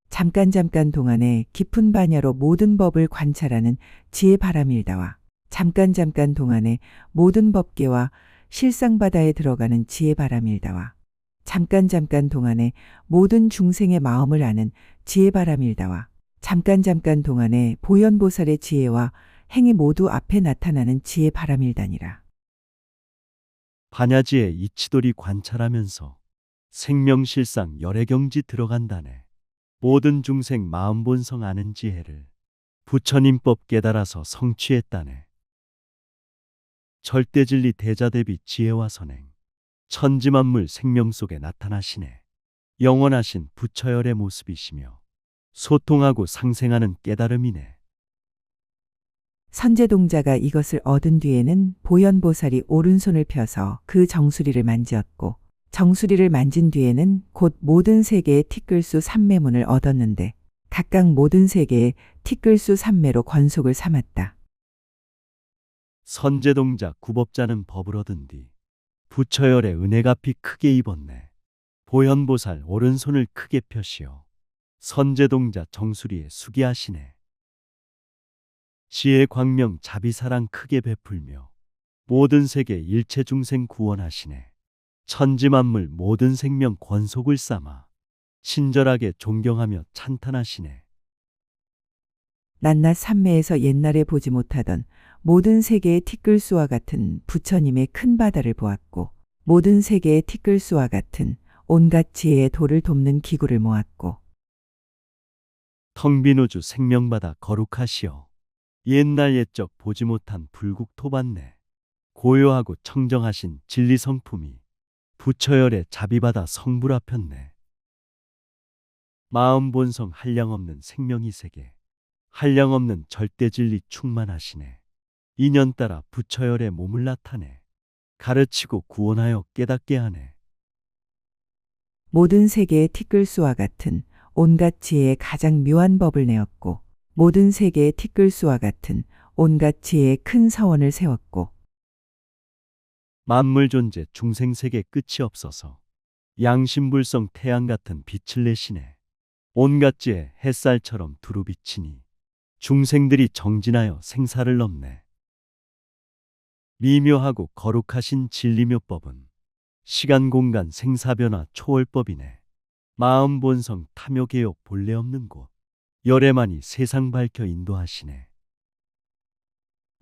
잠깐 동안에 깊은 반야로 모든 법을 관찰하는 지혜 바람일다와 잠깐 동안에 모든 법계와 실상바다에 들어가는 지혜 바람일다와 잠깐 동안에 모든 중생의 마음을 아는 지혜 바람일다와 잠깐 동안에 보현보살의 지혜와 행이 모두 앞에 나타나는 지혜 바람일다니라. 반야지의 이치돌이 관찰하면서 생명실상 열애경지 들어간다네. 모든 중생 마음본성 아는 지혜를 부처님법 깨달아서 성취했다네. 절대진리 대자대비 지혜와 선행, 천지만물 생명 속에 나타나시네. 영원하신 부처열의 모습이시며 소통하고 상생하는 깨달음이네. 선제동자가 이것을 얻은 뒤에는 보현보살이 오른손을 펴서 그 정수리를 만지었고, 정수리를 만진 뒤에는 곧 모든 세계의 티끌수 삼매문을 얻었는데 각각 모든 세계의 티끌수 삼매로 권속을 삼았다. 선제동자 구법자는 법을 얻은 뒤 부처열의 은혜가피 크게 입었네. 보현보살 오른손을 크게 펴시어 선제동자 정수리에 수기하시네. 지혜 광명 자비사랑 크게 베풀며 모든 세계 일체 중생 구원하시네. 천지만물 모든 생명 권속을 삼아 친절하게 존경하며 찬탄하시네. 낮낮 삼매에서 옛날에 보지 못하던 모든 세계의 티끌수와 같은 부처님의 큰 바다를 보았고, 모든 세계의 티끌수와 같은 온갖 지혜의 도를 돕는 기구를 모았고, 텅 빈 우주 생명바다 거룩하시어 옛날 옛적 보지 못한 불국 토받네. 고요하고 청정하신 진리 성품이 부처열의 자비바다 성불 앞혔네. 마음 본성 한량없는 생명이 세계, 한량없는 절대진리 충만하시네. 인연 따라 부처열의 몸을 나타내 가르치고 구원하여 깨닫게 하네. 모든 세계의 티끌수와 같은 온갖 지혜의 가장 묘한 법을 내었고, 모든 세계의 티끌수와 같은 온갖 지혜의 큰 서원을 세웠고, 만물 존재 중생세계 끝이 없어서 양심불성 태양 같은 빛을 내시네. 온갖 지혜 햇살처럼 두루 비치니 중생들이 정진하여 생사를 넘네. 미묘하고 거룩하신 진리묘법은 시간 공간 생사변화 초월법이네. 마음 본성 탐욕 개욕 본래 없는 곳 열애만이 세상 밝혀 인도하시네.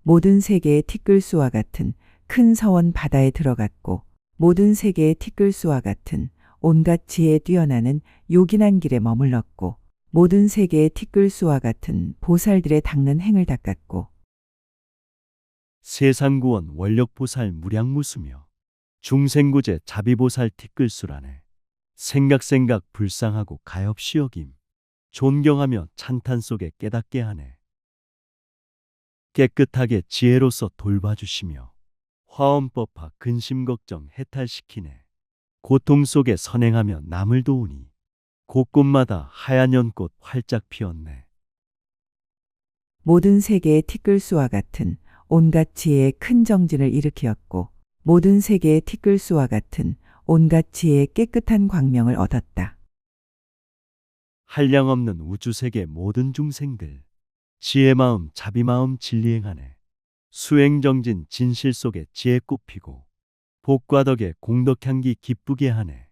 모든 세계의 티끌수와 같은 큰 서원 바다에 들어갔고, 모든 세계의 티끌수와 같은 온갖 지혜에 뛰어나는 요긴한 길에 머물렀고, 모든 세계의 티끌수와 같은 보살들의 닦는 행을 닦았고, 세상구원 원력보살 무량무수며 중생구제 자비보살 티끌수라네. 생각 불상하고 가엾이 여김 존경하며 찬탄 속에 깨닫게 하네. 깨끗하게 지혜로서 돌봐주시며 화엄법화 근심걱정 해탈시키네. 고통 속에 선행하며 남을 도우니 곳곳마다 하얀 연꽃 활짝 피었네. 모든 세계의 티끌수와 같은 온갖 지혜의 큰 정진을 일으켰고, 모든 세계의 티끌수와 같은 온갖 지혜의 깨끗한 광명을 얻었다. 한량없는 우주세계 모든 중생들 지혜마음 자비마음 진리행하네. 수행정진 진실 속에 지혜꽃 피고 복과 덕에 공덕향기 기쁘게 하네.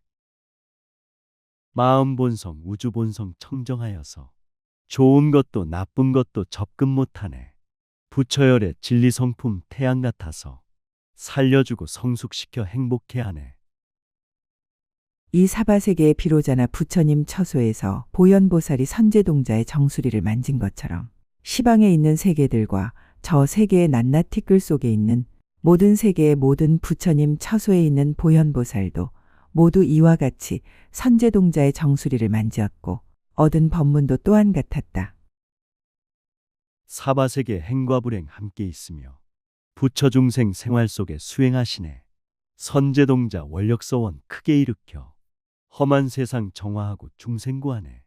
마음 본성 우주 본성 청정하여서 좋은 것도 나쁜 것도 접근 못하네. 부처열의 진리 성품 태양 같아서 살려주고 성숙시켜 행복해 하네. 이 사바세계의 비로자나 부처님 처소에서 보현보살이 선제동자의 정수리를 만진 것처럼, 시방에 있는 세계들과 저 세계의 낱낱 티끌 속에 있는 모든 세계의 모든 부처님 처소에 있는 보현보살도 모두 이와 같이 선제동자의 정수리를 만지었고, 얻은 법문도 또한 같았다. 사바세계 행과 불행 함께 있으며 부처 중생 생활 속에 수행하시네. 선제동자 원력서원 크게 일으켜 험한 세상 정화하고 중생구하네.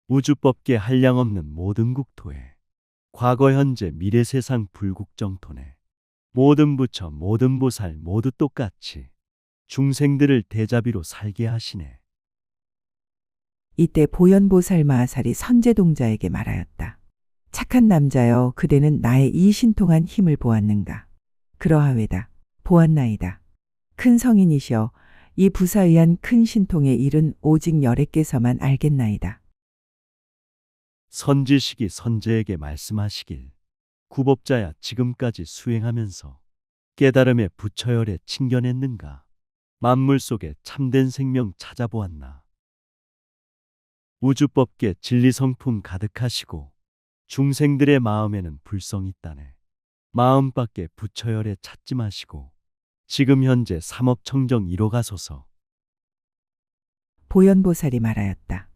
우주법계 한량없는 모든 국토에 과거 현재 미래 세상 불국정토네. 모든 부처 모든 보살 모두 똑같이 중생들을 대자비로 살게 하시네. 이때 보현보살 마하살이 선제동자에게 말하였다. 착한 남자여, 그대는 나의 이 신통한 힘을 보았는가? 그러하외다. 보았나이다. 큰 성인이시여, 이 부사의한 큰 신통의 일은 오직 열애께서만 알겠나이다. 선지식이 선제에게 말씀하시길, 구법자야 지금까지 수행하면서 깨달음의 부처열에 칭견했는가? 만물 속에 참된 생명 찾아보았나? 우주법계 진리성품 가득하시고 중생들의 마음에는 불성이 있다네. 마음 밖에 부처열에 찾지 마시고 지금 현재 삼업청정 이로 가소서. 보현보살이 말하였다.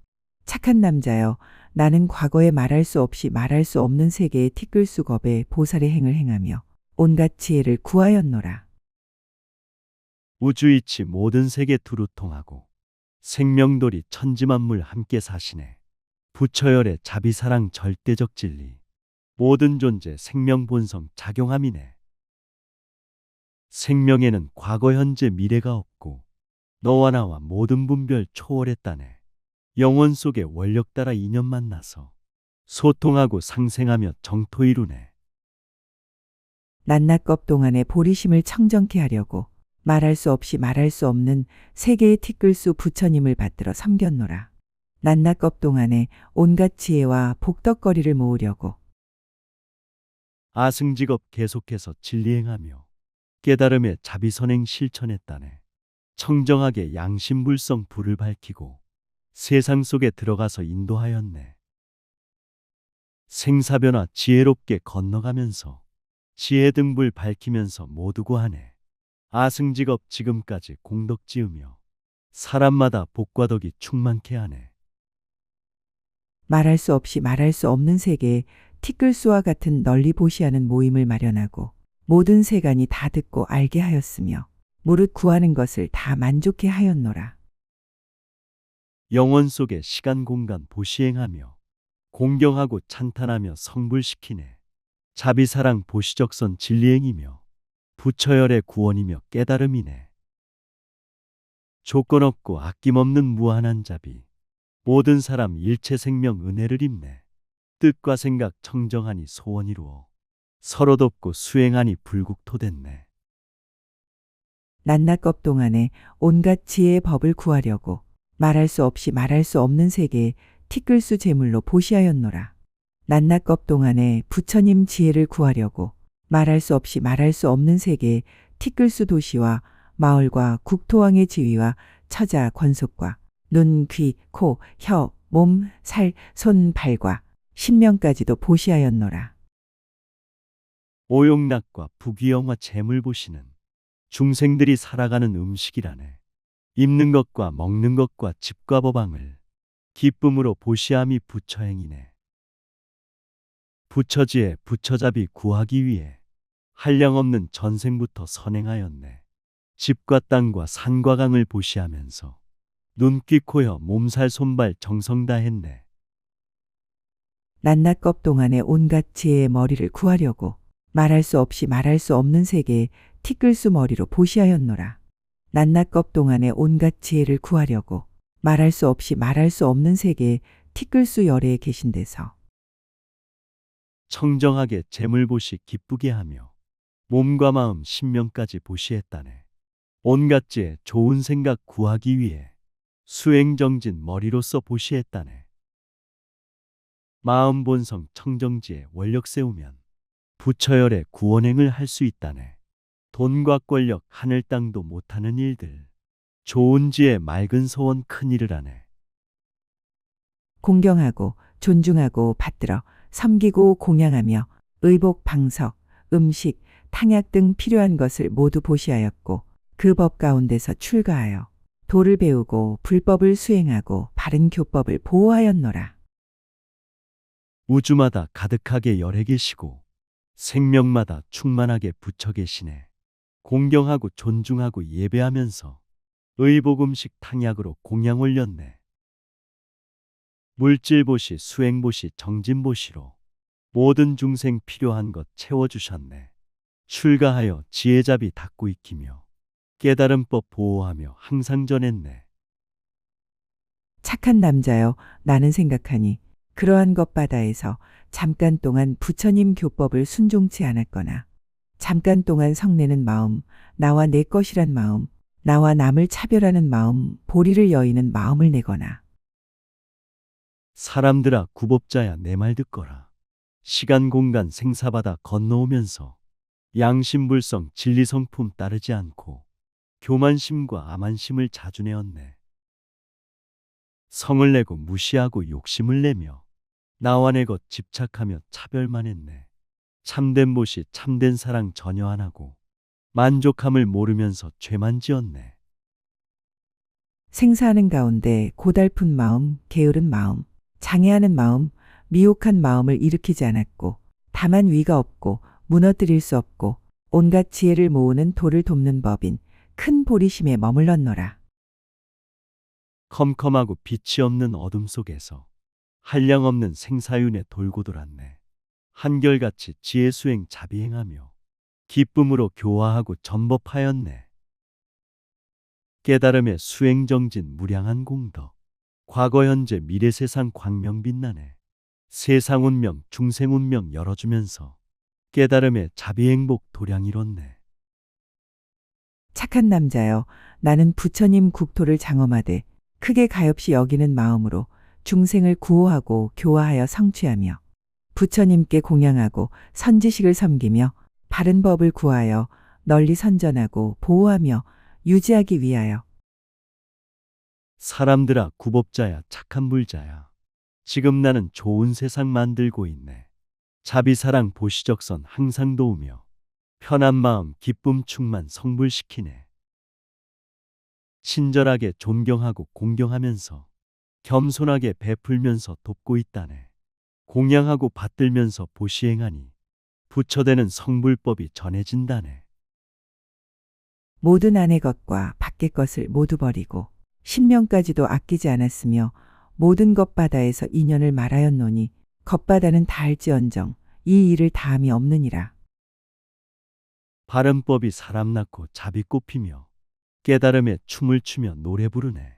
착한 남자여, 나는 과거에 말할 수 없이 말할 수 없는 세계의 티끌수겁에 보살의 행을 행하며 온갖 지혜를 구하였노라. 우주이치 모든 세계 두루 통하고 생명돌이 천지만물 함께 사시네. 부처열의 자비사랑 절대적 진리 모든 존재 생명 본성 작용함이네. 생명에는 과거 현재 미래가 없고 너와 나와 모든 분별 초월했다네. 영원 속의 원력 따라 인연 만나서 소통하고 상생하며 정토 이루네. 낱낱겁 동안에 보리심을 청정케 하려고 말할 수 없이 말할 수 없는 세계의 티끌수 부처님을 받들어 섬겼노라. 낱낱겁 동안에 온갖 지혜와 복덕거리를 모으려고 아승직업 계속해서 진리행하며 깨달음의 자비선행 실천했다네. 청정하게 양심불성 불을 밝히고 세상 속에 들어가서 인도하였네. 생사변화 지혜롭게 건너가면서 지혜 등불 밝히면서 모두 구하네. 아승직업 지금까지 공덕 지으며 사람마다 복과 덕이 충만케 하네. 말할 수 없이 말할 수 없는 세계에 티끌수와 같은 널리 보시하는 모임을 마련하고 모든 세간이 다 듣고 알게 하였으며 무릇 구하는 것을 다 만족해 하였노라. 영원 속에 시간 공간 보시행하며 공경하고 찬탄하며 성불시키네. 자비사랑 보시적선 진리행이며 부처열의 구원이며 깨달음이네. 조건 없고 아낌없는 무한한 자비 모든 사람 일체 생명 은혜를 입네. 뜻과 생각 청정하니 소원 이루어 서로 돕고 수행하니 불국토됐네. 낱낱겁 동안에 온갖 지혜의 법을 구하려고 말할 수 없이 말할 수 없는 세계에 티끌수 제물로 보시하였노라. 낱낱겁 동안에 부처님 지혜를 구하려고 말할 수 없이 말할 수 없는 세계에 티끌수 도시와 마을과 국토왕의 지위와 처자 권속과 눈, 귀, 코, 혀, 몸, 살, 손, 발과 신명까지도 보시하였노라. 오용락과 부귀영화 재물 보시는 중생들이 살아가는 음식이라네. 입는 것과 먹는 것과 집과 법왕을 기쁨으로 보시함이 부처행이네. 부처지에 부처잡이 구하기 위해 한량없는 전생부터 선행하였네. 집과 땅과 산과 강을 보시하면서 눈, 귀, 코, 혀, 몸살, 손발 정성 다했네. 낱낱겁 동안에 온갖 지혜의 머리를 구하려고 말할 수 없이 말할 수 없는 세계에 티끌수 머리로 보시하였노라. 낱낱겁 동안에 온갖 지혜를 구하려고 말할 수 없이 말할 수 없는 세계에 티끌수 열애에 계신 데서 청정하게 재물 보시 기쁘게 하며 몸과 마음 신명까지 보시했다네. 온갖 지혜 좋은 생각 구하기 위해 수행정진 머리로서 보시했다네. 마음 본성 청정지에 원력 세우면 부처열의 구원행을 할 수 있다네. 돈과 권력 하늘 땅도 못하는 일들 좋은 지혜 맑은 소원 큰 일을 하네. 공경하고 존중하고 받들어 섬기고 공양하며 의복 방석, 음식, 탕약 등 필요한 것을 모두 보시하였고 그 법 가운데서 출가하여 도를 배우고 불법을 수행하고 바른 교법을 보호하였노라. 우주마다 가득하게 열해 계시고 생명마다 충만하게 부처 계시네. 공경하고 존중하고 예배하면서 의복음식 탕약으로 공양 올렸네. 물질보시 수행보시 정진보시로 모든 중생 필요한 것 채워주셨네. 출가하여 지혜잡이 닦고 익히며 깨달음법 보호하며 항상 전했네. 착한 남자여, 나는 생각하니 그러한 것 바다에서 잠깐 동안 부처님 교법을 순종치 않았거나 잠깐 동안 성내는 마음, 나와 내 것이란 마음, 나와 남을 차별하는 마음, 보리를 여의는 마음을 내거나 사람들아 구법자야 내 말 듣거라. 시간 공간 생사바다 건너오면서 양심불성 진리성품 따르지 않고 교만심과 암한심을 자주 내었네. 성을 내고 무시하고 욕심을 내며 나와 내 것 집착하며 차별만 했네. 참된 보시 참된 사랑 전혀 안 하고 만족함을 모르면서 죄만 지었네. 생사하는 가운데 고달픈 마음, 게으른 마음, 장애하는 마음, 미혹한 마음을 일으키지 않았고 다만 위가 없고 무너뜨릴 수 없고 온갖 지혜를 모으는 도를 돕는 법인 큰 보리심에 머물렀노라. 컴컴하고 빛이 없는 어둠 속에서 한량없는 생사윤에 돌고 돌았네. 한결같이 지혜수행 자비행하며 기쁨으로 교화하고 전법하였네. 깨달음의 수행정진 무량한 공덕, 과거 현재 미래 세상 광명 빛나네. 세상 운명 중생 운명 열어주면서 깨달음의 자비행복 도량 이뤘네. 착한 남자여, 나는 부처님 국토를 장엄하되 크게 가엾이 여기는 마음으로 중생을 구호하고 교화하여 성취하며 부처님께 공양하고 선지식을 섬기며 바른 법을 구하여 널리 선전하고 보호하며 유지하기 위하여 사람들아 구법자야 착한 불자야. 지금 나는 좋은 세상 만들고 있네. 자비사랑 보시적선 항상 도우며 편한 마음 기쁨 충만 성불시키네. 친절하게 존경하고 공경하면서 겸손하게 베풀면서 돕고 있다네. 공양하고 받들면서 보시행하니 부처되는 성불법이 전해진다네. 모든 안의 것과 밖의 것을 모두 버리고 신명까지도 아끼지 않았으며 모든 것바다에서 인연을 말하였노니 겉바다는 다할지언정 이 일을 다함이 없느니라. 바른 법이 사람 낳고 자비 꽃피며 깨달음에 춤을 추며 노래 부르네.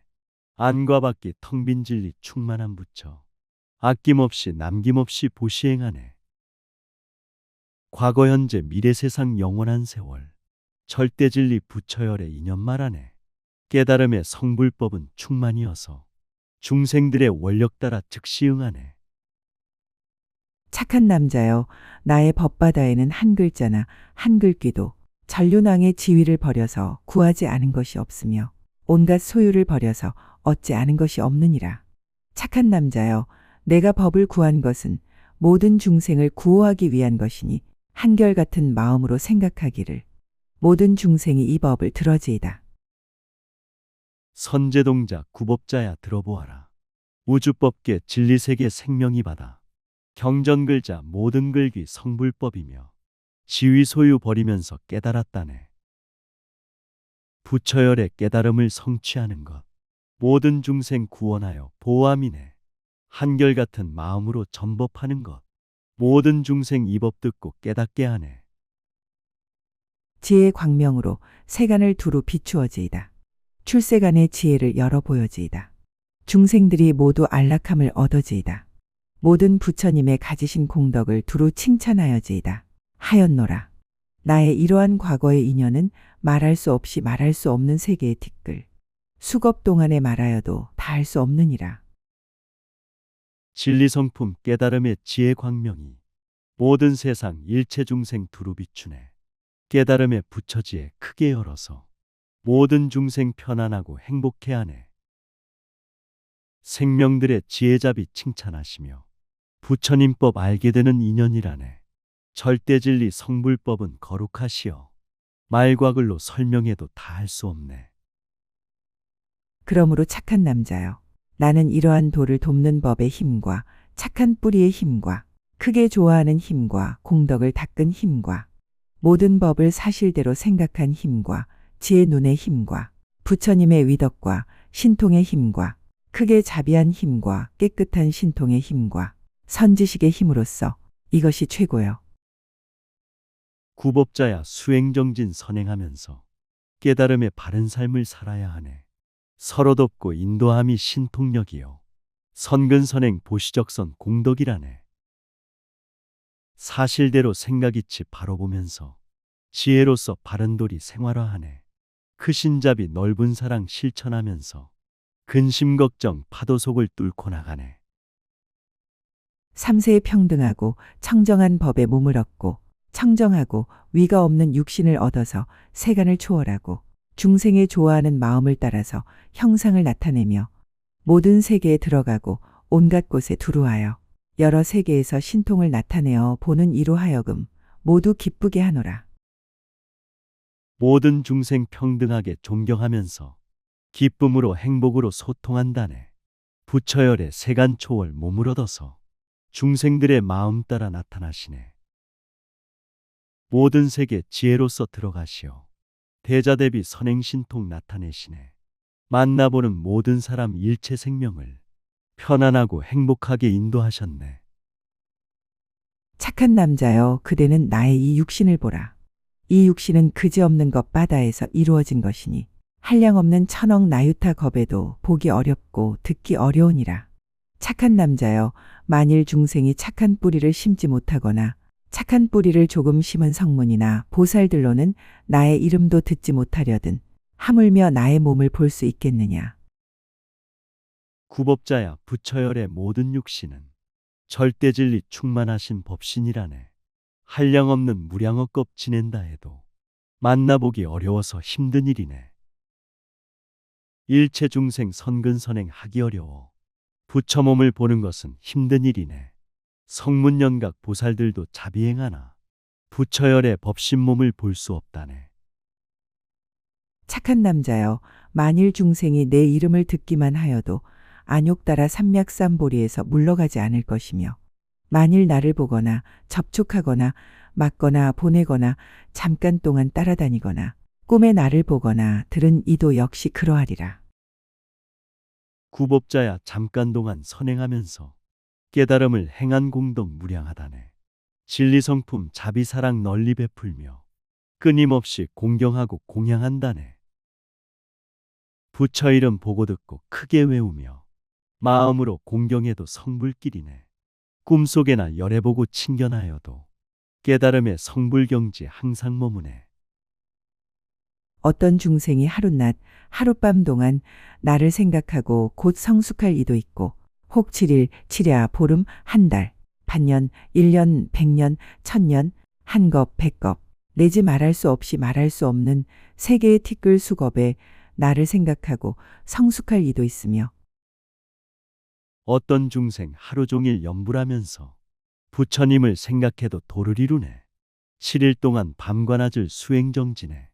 안과 밖이 텅 빈 진리 충만한 부처 아낌없이 남김없이 보시행하네. 과거 현재 미래 세상 영원한 세월 절대 진리 부처열의 인연 말하네. 깨달음의 성불법은 충만이어서 중생들의 원력 따라 즉시 응하네. 착한 남자여, 나의 법바다에는 한 글자나 한 글귀도 전륜왕의 지위를 버려서 구하지 않은 것이 없으며 온갖 소유를 버려서 얻지 않은 것이 없느니라. 착한 남자여, 내가 법을 구한 것은 모든 중생을 구호하기 위한 것이니 한결같은 마음으로 생각하기를 모든 중생이 이 법을 들어지이다. 선제동자 구법자야 들어보아라. 우주법계 진리세계 생명이 바다 경전글자 모든 글귀 성불법이며 지위 소유 버리면서 깨달았다네. 부처열의 깨달음을 성취하는 것 모든 중생 구원하여 보호함이네. 한결같은 마음으로 전법하는 것 모든 중생 이 법 듣고 깨닫게 하네. 지혜의 광명으로 세간을 두루 비추어지이다. 출세간의 지혜를 열어 보여지이다. 중생들이 모두 안락함을 얻어지이다. 모든 부처님의 가지신 공덕을 두루 칭찬하여지이다. 하였노라. 나의 이러한 과거의 인연은 말할 수 없이 말할 수 없는 세계의 티끌. 수겁 동안에 말하여도 다할 수 없느니라. 진리성품 깨달음의 지혜 광명이 모든 세상 일체 중생 두루 비추네. 깨달음의 부처지에 크게 열어서 모든 중생 편안하고 행복해 하네. 생명들의 지혜잡이 칭찬하시며 부처님법 알게 되는 인연이라네. 절대진리 성불법은 거룩하시어 말과 글로 설명해도 다 할 수 없네. 그러므로 착한 남자여, 나는 이러한 도를 돕는 법의 힘과 착한 뿌리의 힘과 크게 좋아하는 힘과 공덕을 닦은 힘과 모든 법을 사실대로 생각한 힘과 지혜 눈의 힘과 부처님의 위덕과 신통의 힘과 크게 자비한 힘과 깨끗한 신통의 힘과 선지식의 힘으로써 이것이 최고요. 구법자야 수행정진 선행하면서 깨달음의 바른 삶을 살아야 하네. 서로 돕고 인도함이 신통력이요 선근선행 보시적선 공덕이라네. 사실대로 생각이치 바로 보면서 지혜로서 바른 도리 생활화하네. 크신 자비 넓은 사랑 실천하면서 근심 걱정 파도 속을 뚫고 나가네. 삼세에 평등하고 청정한 법에 몸을 얻고 청정하고 위가 없는 육신을 얻어서 세간을 초월하고 중생의 좋아하는 마음을 따라서 형상을 나타내며 모든 세계에 들어가고 온갖 곳에 두루하여 여러 세계에서 신통을 나타내어 보는 이로 하여금 모두 기쁘게 하노라. 모든 중생 평등하게 존경하면서 기쁨으로 행복으로 소통한다네. 부처열의 세간 초월 몸을 얻어서 중생들의 마음 따라 나타나시네. 모든 세계 지혜로서 들어가시어 대자대비 선행신통 나타내시네. 만나보는 모든 사람 일체 생명을 편안하고 행복하게 인도하셨네. 착한 남자여, 그대는 나의 이 육신을 보라. 이 육신은 그지없는 것 바다에서 이루어진 것이니 한량없는 천억 나유타 겁에도 보기 어렵고 듣기 어려우니라. 착한 남자여, 만일 중생이 착한 뿌리를 심지 못하거나 착한 뿌리를 조금 심은 성문이나 보살들로는 나의 이름도 듣지 못하려든 하물며 나의 몸을 볼 수 있겠느냐. 구법자야, 부처열의 모든 육신은 절대진리 충만하신 법신이라네. 한량없는 무량억겁 지낸다 해도 만나보기 어려워서 힘든 일이네. 일체 중생 선근선행 하기 어려워 부처 몸을 보는 것은 힘든 일이네. 성문연각 보살들도 자비행하나 부처열의 법신 몸을 볼 수 없다네. 착한 남자여, 만일 중생이 내 이름을 듣기만 하여도 안욕 따라 삼맥삼보리에서 물러가지 않을 것이며 만일 나를 보거나 접촉하거나 맞거나 보내거나 잠깐 동안 따라다니거나 꿈에 나를 보거나 들은 이도 역시 그러하리라. 구법자야, 잠깐 동안 선행하면서 깨달음을 행한 공덕 무량하다네. 진리성품 자비사랑 널리 베풀며 끊임없이 공경하고 공양한다네. 부처 이름 보고 듣고 크게 외우며 마음으로 공경해도 성불길이네. 꿈속에나 열애보고 친견하여도 깨달음의 성불경지 항상 머무네. 어떤 중생이 하룻낮 하룻밤 동안 나를 생각하고 곧 성숙할 이도 있고 혹 7일, 7야, 보름, 한 달, 반년, 1년, 100년, 1000년, 한겁, 100겁, 내지 말할 수 없이 말할 수 없는 세계의 티끌 수겁에 나를 생각하고 성숙할 이도 있으며 어떤 중생 하루 종일 염불하면서 부처님을 생각해도 도를 이루네. 7일 동안 밤과 낮을 수행정진해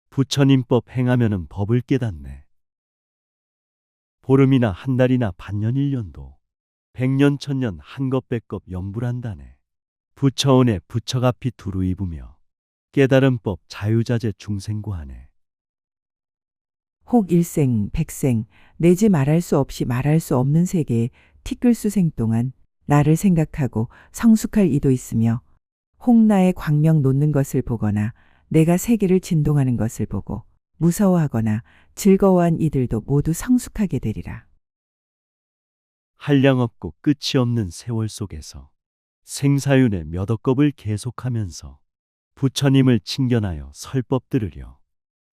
부처님법 행하면은 법을 깨닫네. 보름이나 한 달이나 반년 1년도 100년 1000년 한겁 100겁 염불한다네. 부처온에 부처가피 두루 입으며 깨달음법 자유자재 중생고하네. 혹 일생, 백생, 내지 말할 수 없이 말할 수 없는 세계의 티끌수생 동안 나를 생각하고 성숙할 이도 있으며 혹 나의 광명 놓는 것을 보거나 내가 세계를 진동하는 것을 보고 무서워하거나 즐거워한 이들도 모두 성숙하게 되리라. 한량없고 끝이 없는 세월 속에서 생사윤의 몇 억겁을 계속하면서 부처님을 칭견하여 설법 들으려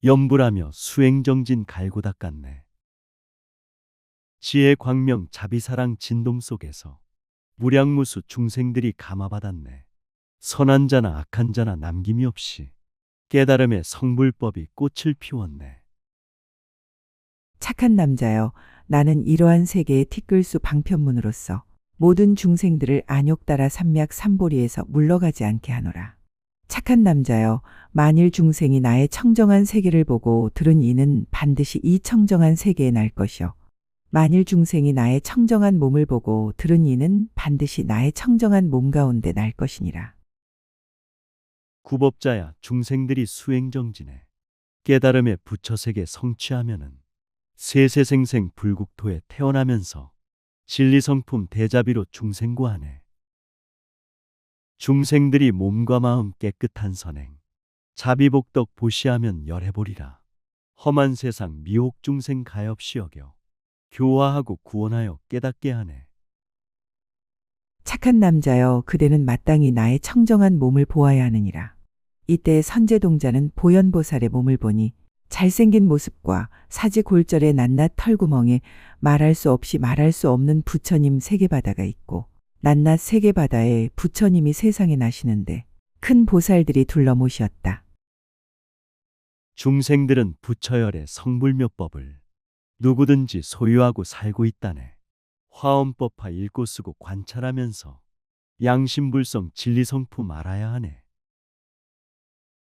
염불하며 수행정진 갈고 닦았네. 지혜 광명 자비사랑 진동 속에서 무량무수 중생들이 감화받았네. 선한 자나 악한 자나 남김이 없이 깨달음의 성불법이 꽃을 피웠네. 착한 남자여, 나는 이러한 세계의 티끌수 방편문으로서 모든 중생들을 안욕 따라 삼맥 삼보리에서 물러가지 않게 하노라. 착한 남자여, 만일 중생이 나의 청정한 세계를 보고 들은 이는 반드시 이 청정한 세계에 날 것이요. 만일 중생이 나의 청정한 몸을 보고 들은 이는 반드시 나의 청정한 몸 가운데 날 것이니라. 구법자야, 중생들이 수행정진해 깨달음의 부처세계 성취하면은 세세생생 불국토에 태어나면서 진리성품 대자비로 중생고하네. 중생들이 몸과 마음 깨끗한 선행 자비복덕 보시하면 열해보리라. 험한 세상 미혹 중생 가엾이 여겨 교화하고 구원하여 깨닫게 하네. 착한 남자여, 그대는 마땅히 나의 청정한 몸을 보아야 하느니라. 이때 선제동자는 보현보살의 몸을 보니 잘생긴 모습과 사지골절의 낱낱 털구멍에 말할 수 없이 말할 수 없는 부처님 세계바다가 있고 낱낱 세계바다에 부처님이 세상에 나시는데 큰 보살들이 둘러 모시었다. 중생들은 부처열의 성불묘법을 누구든지 소유하고 살고 있다네. 화엄법화 읽고 쓰고 관찰하면서 양심불성 진리성품 알아야 하네.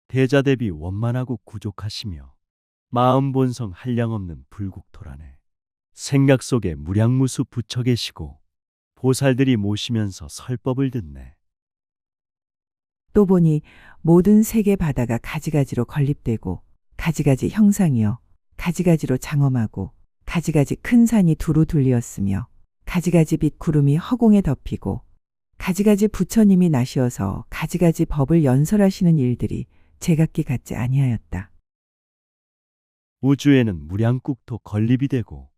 대자 대비 원만하고 구족하시며 마음 본성 한량없는 불국토라네. 생각 속에 무량무수 부처 계시고 보살들이 모시면서 설법을 듣네. 또 보니 모든 세계 바다가 가지가지로 건립되고 가지가지 형상이요 가지가지로 장엄하고 가지가지 큰 산이 두루 둘리었으며 가지가지 빛 구름이 허공에 덮이고 가지가지 부처님이 나시어서 가지가지 법을 연설하시는 일들이 제각기 같지 아니하였다. 우주에는 무량국토 건립이 되고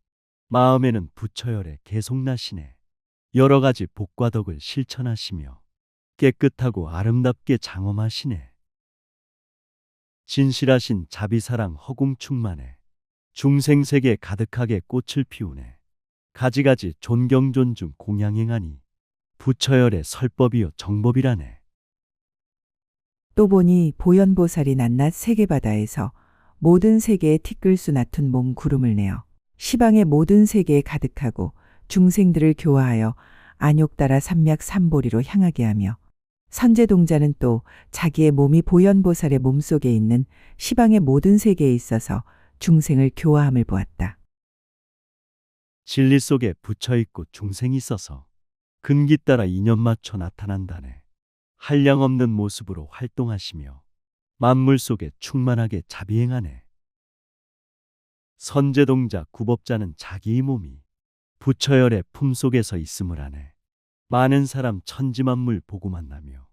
마음에는 부처열의 계속 나시네. 여러 가지 복과 덕을 실천하시며 깨끗하고 아름답게 장엄하시네. 진실하신 자비사랑 허공 충만해. 중생세계 가득하게 꽃을 피우네. 가지가지 존경 존중 공양행하니 부처열의 설법이요 정법이라네. 또 보니 보현보살이 낮낮 세계바다에서 모든 세계에 티끌수 낳은 몸 구름을 내어 시방의 모든 세계에 가득하고 중생들을 교화하여 안욕따라 삼맥 삼보리로 향하게 하며 선제동자는 또 자기의 몸이 보현보살의 몸속에 있는 시방의 모든 세계에 있어서 중생을 교화함을 보았다. 진리 속에 부처 있고 중생이 있어서 근기 따라 인연 맞춰 나타난다네. 한량없는 모습으로 활동하시며 만물 속에 충만하게 자비행하네. 선제동자 구법자는 자기의 몸이 부처열의 품속에서 있음을 아네. 많은 사람 천지만물 보고 만나며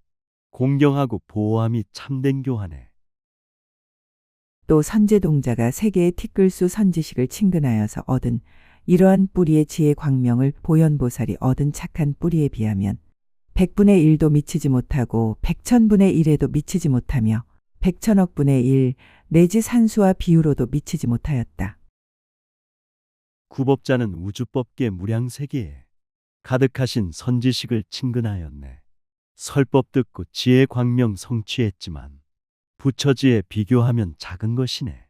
공경하고 보호함이 참된 교하네. 또 선제동자가 세계의 티끌수 선지식을 친근하여서 얻은 이러한 뿌리의 지혜 광명을 보현보살이 얻은 착한 뿌리에 비하면 100분의 1도 미치지 못하고 100,000분의 1에도 미치지 못하며 100,000억분의 1 내지 산수와 비유로도 미치지 못하였다. 구법자는 우주법계 무량세계에 가득하신 선지식을 친근하였네. 설법 듣고 지혜 광명 성취했지만 부처지에 비교하면 작은 것이네.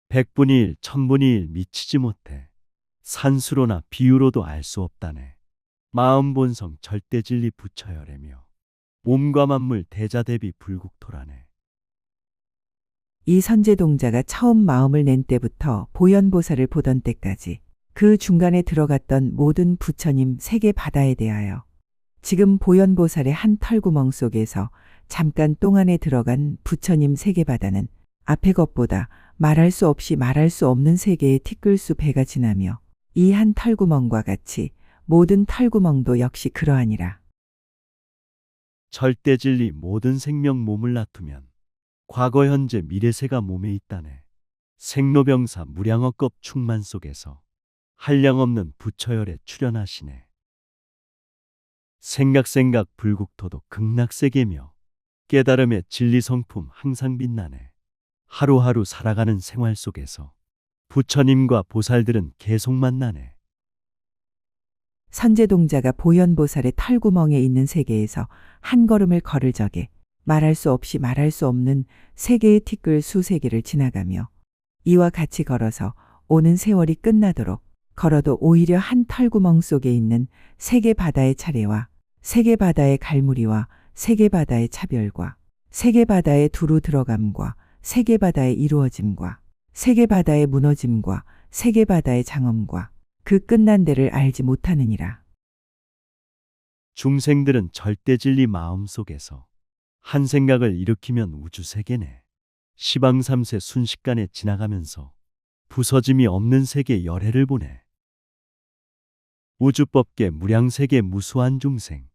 100분의 1, 1000분의 1 미치지 못해 산수로나 비유로도 알 수 없다네. 마음 본성 절대진리 부처열애며 몸과 만물 대자 대비 불국토라네. 이 선제동자가 처음 마음을 낸 때부터 보현보살을 보던 때까지 그 중간에 들어갔던 모든 부처님 세계 바다에 대하여 지금 보현보살의 한 털구멍 속에서 잠깐 동안에 들어간 부처님 세계 바다는 앞의 것보다 말할 수 없이 말할 수 없는 세계의 티끌수 배가 지나며 이 한 털구멍과 같이 모든 털구멍도 역시 그러하니라. 절대진리 모든 생명 몸을 놔두면 과거 현재 미래세가 몸에 있다네. 생로병사 무량억겁 충만 속에서 한량없는 부처열에 출현하시네. 생각 불국토도 극락세계며 깨달음의 진리성품 항상 빛나네. 하루하루 살아가는 생활 속에서 부처님과 보살들은 계속 만나네. 선제동자가 보현보살의 털구멍에 있는 세계에서 한 걸음을 걸을 적에 말할 수 없이 말할 수 없는 세계의 티끌 수세계를 지나가며 이와 같이 걸어서 오는 세월이 끝나도록 걸어도 오히려 한 털구멍 속에 있는 세계 바다의 차례와 세계 바다의 갈무리와 세계 바다의 차별과 세계 바다의 두루 들어감과 세계 바다의 이루어짐과 세계 바다의 무너짐과 세계 바다의 장엄과 그 끝난 데를 알지 못하느니라. 중생들은 절대진리 마음속에서 한 생각을 일으키면 우주세계네. 시방삼세 순식간에 지나가면서 부서짐이 없는 세계 열애를 보내. 우주법계 무량세계 무수한 중생,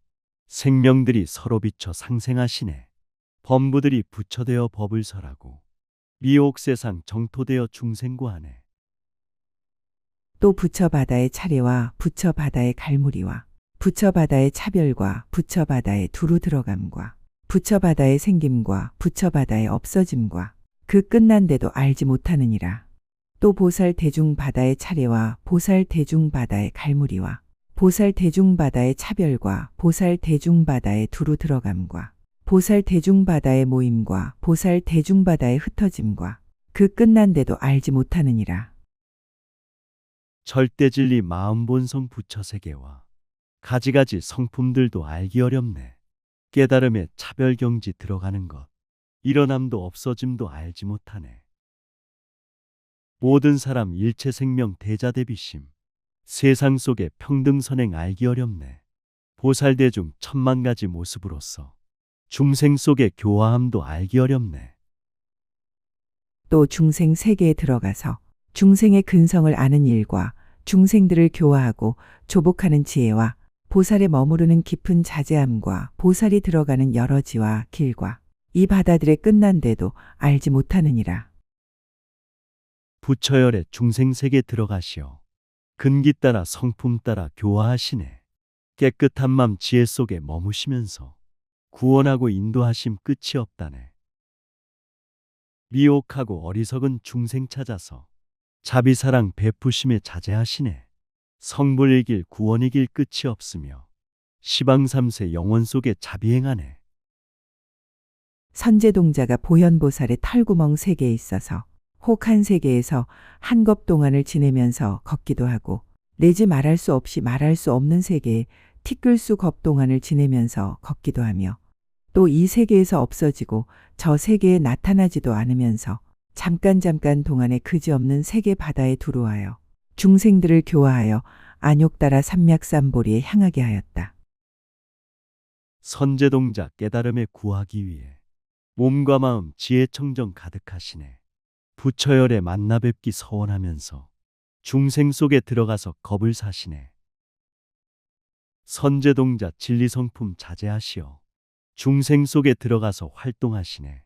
생명들이 서로 비춰 상생하시네. 범부들이 부처되어 법을 설하고 미옥세상 정토되어 중생고하네. 또 부처 바다의 차례와 부처 바다의 갈무리와 부처 바다의 차별과 부처 바다의 두루 들어감과 부처 바다의 생김과 부처 바다의 없어짐과 그 끝난 데도 알지 못하느니라. 또 보살 대중 바다의 차례와 보살 대중 바다의 갈무리와 보살 대중 바다의 차별과 보살 대중 바다의 두루 들어감과 보살 대중바다의 모임과 보살 대중바다의 흩어짐과 그 끝난데도 알지 못하느니라. 절대진리 마음본성 부처세계와 가지가지 성품들도 알기 어렵네. 깨달음에 차별경지 들어가는 것, 일어남도 없어짐도 알지 못하네. 모든 사람 일체생명 대자대비심, 세상 속의 평등선행 알기 어렵네. 보살대중 천만 가지 모습으로서 중생 속의 교화함도 알기 어렵네. 또 중생 세계에 들어가서 중생의 근성을 아는 일과 중생들을 교화하고 조복하는 지혜와 보살에 머무르는 깊은 자제함과 보살이 들어가는 여러지와 길과 이 바다들의 끝난데도 알지 못하느니라. 부처열의 중생세계 들어가시어 근기 따라 성품 따라 교화하시네. 깨끗한 맘 지혜 속에 머무시면서 구원하고 인도하심 끝이 없다네. 미혹하고 어리석은 중생 찾아서 자비사랑 베푸심에 자제하시네. 성불이길 구원이길 끝이 없으며 시방삼세 영원 속에 자비행하네. 선제동자가 보현보살의 털구멍 세계에 있어서 혹한 세계에서 한겁 동안을 지내면서 걷기도 하고 내지 말할 수 없이 말할 수 없는 세계에 티끌수 겁 동안을 지내면서 걷기도 하며 또 이 세계에서 없어지고 저 세계에 나타나지도 않으면서 잠깐 동안에 그지없는 세계 바다에 두루하여 중생들을 교화하여 안욕따라 삼맥삼보리에 향하게 하였다. 선제동자 깨달음에 구하기 위해 몸과 마음 지혜청정 가득하시네. 부처열에 만나 뵙기 서원하면서 중생 속에 들어가서 겁을 사시네. 선제동자 진리성품 자제하시어 중생 속에 들어가서 활동하시네.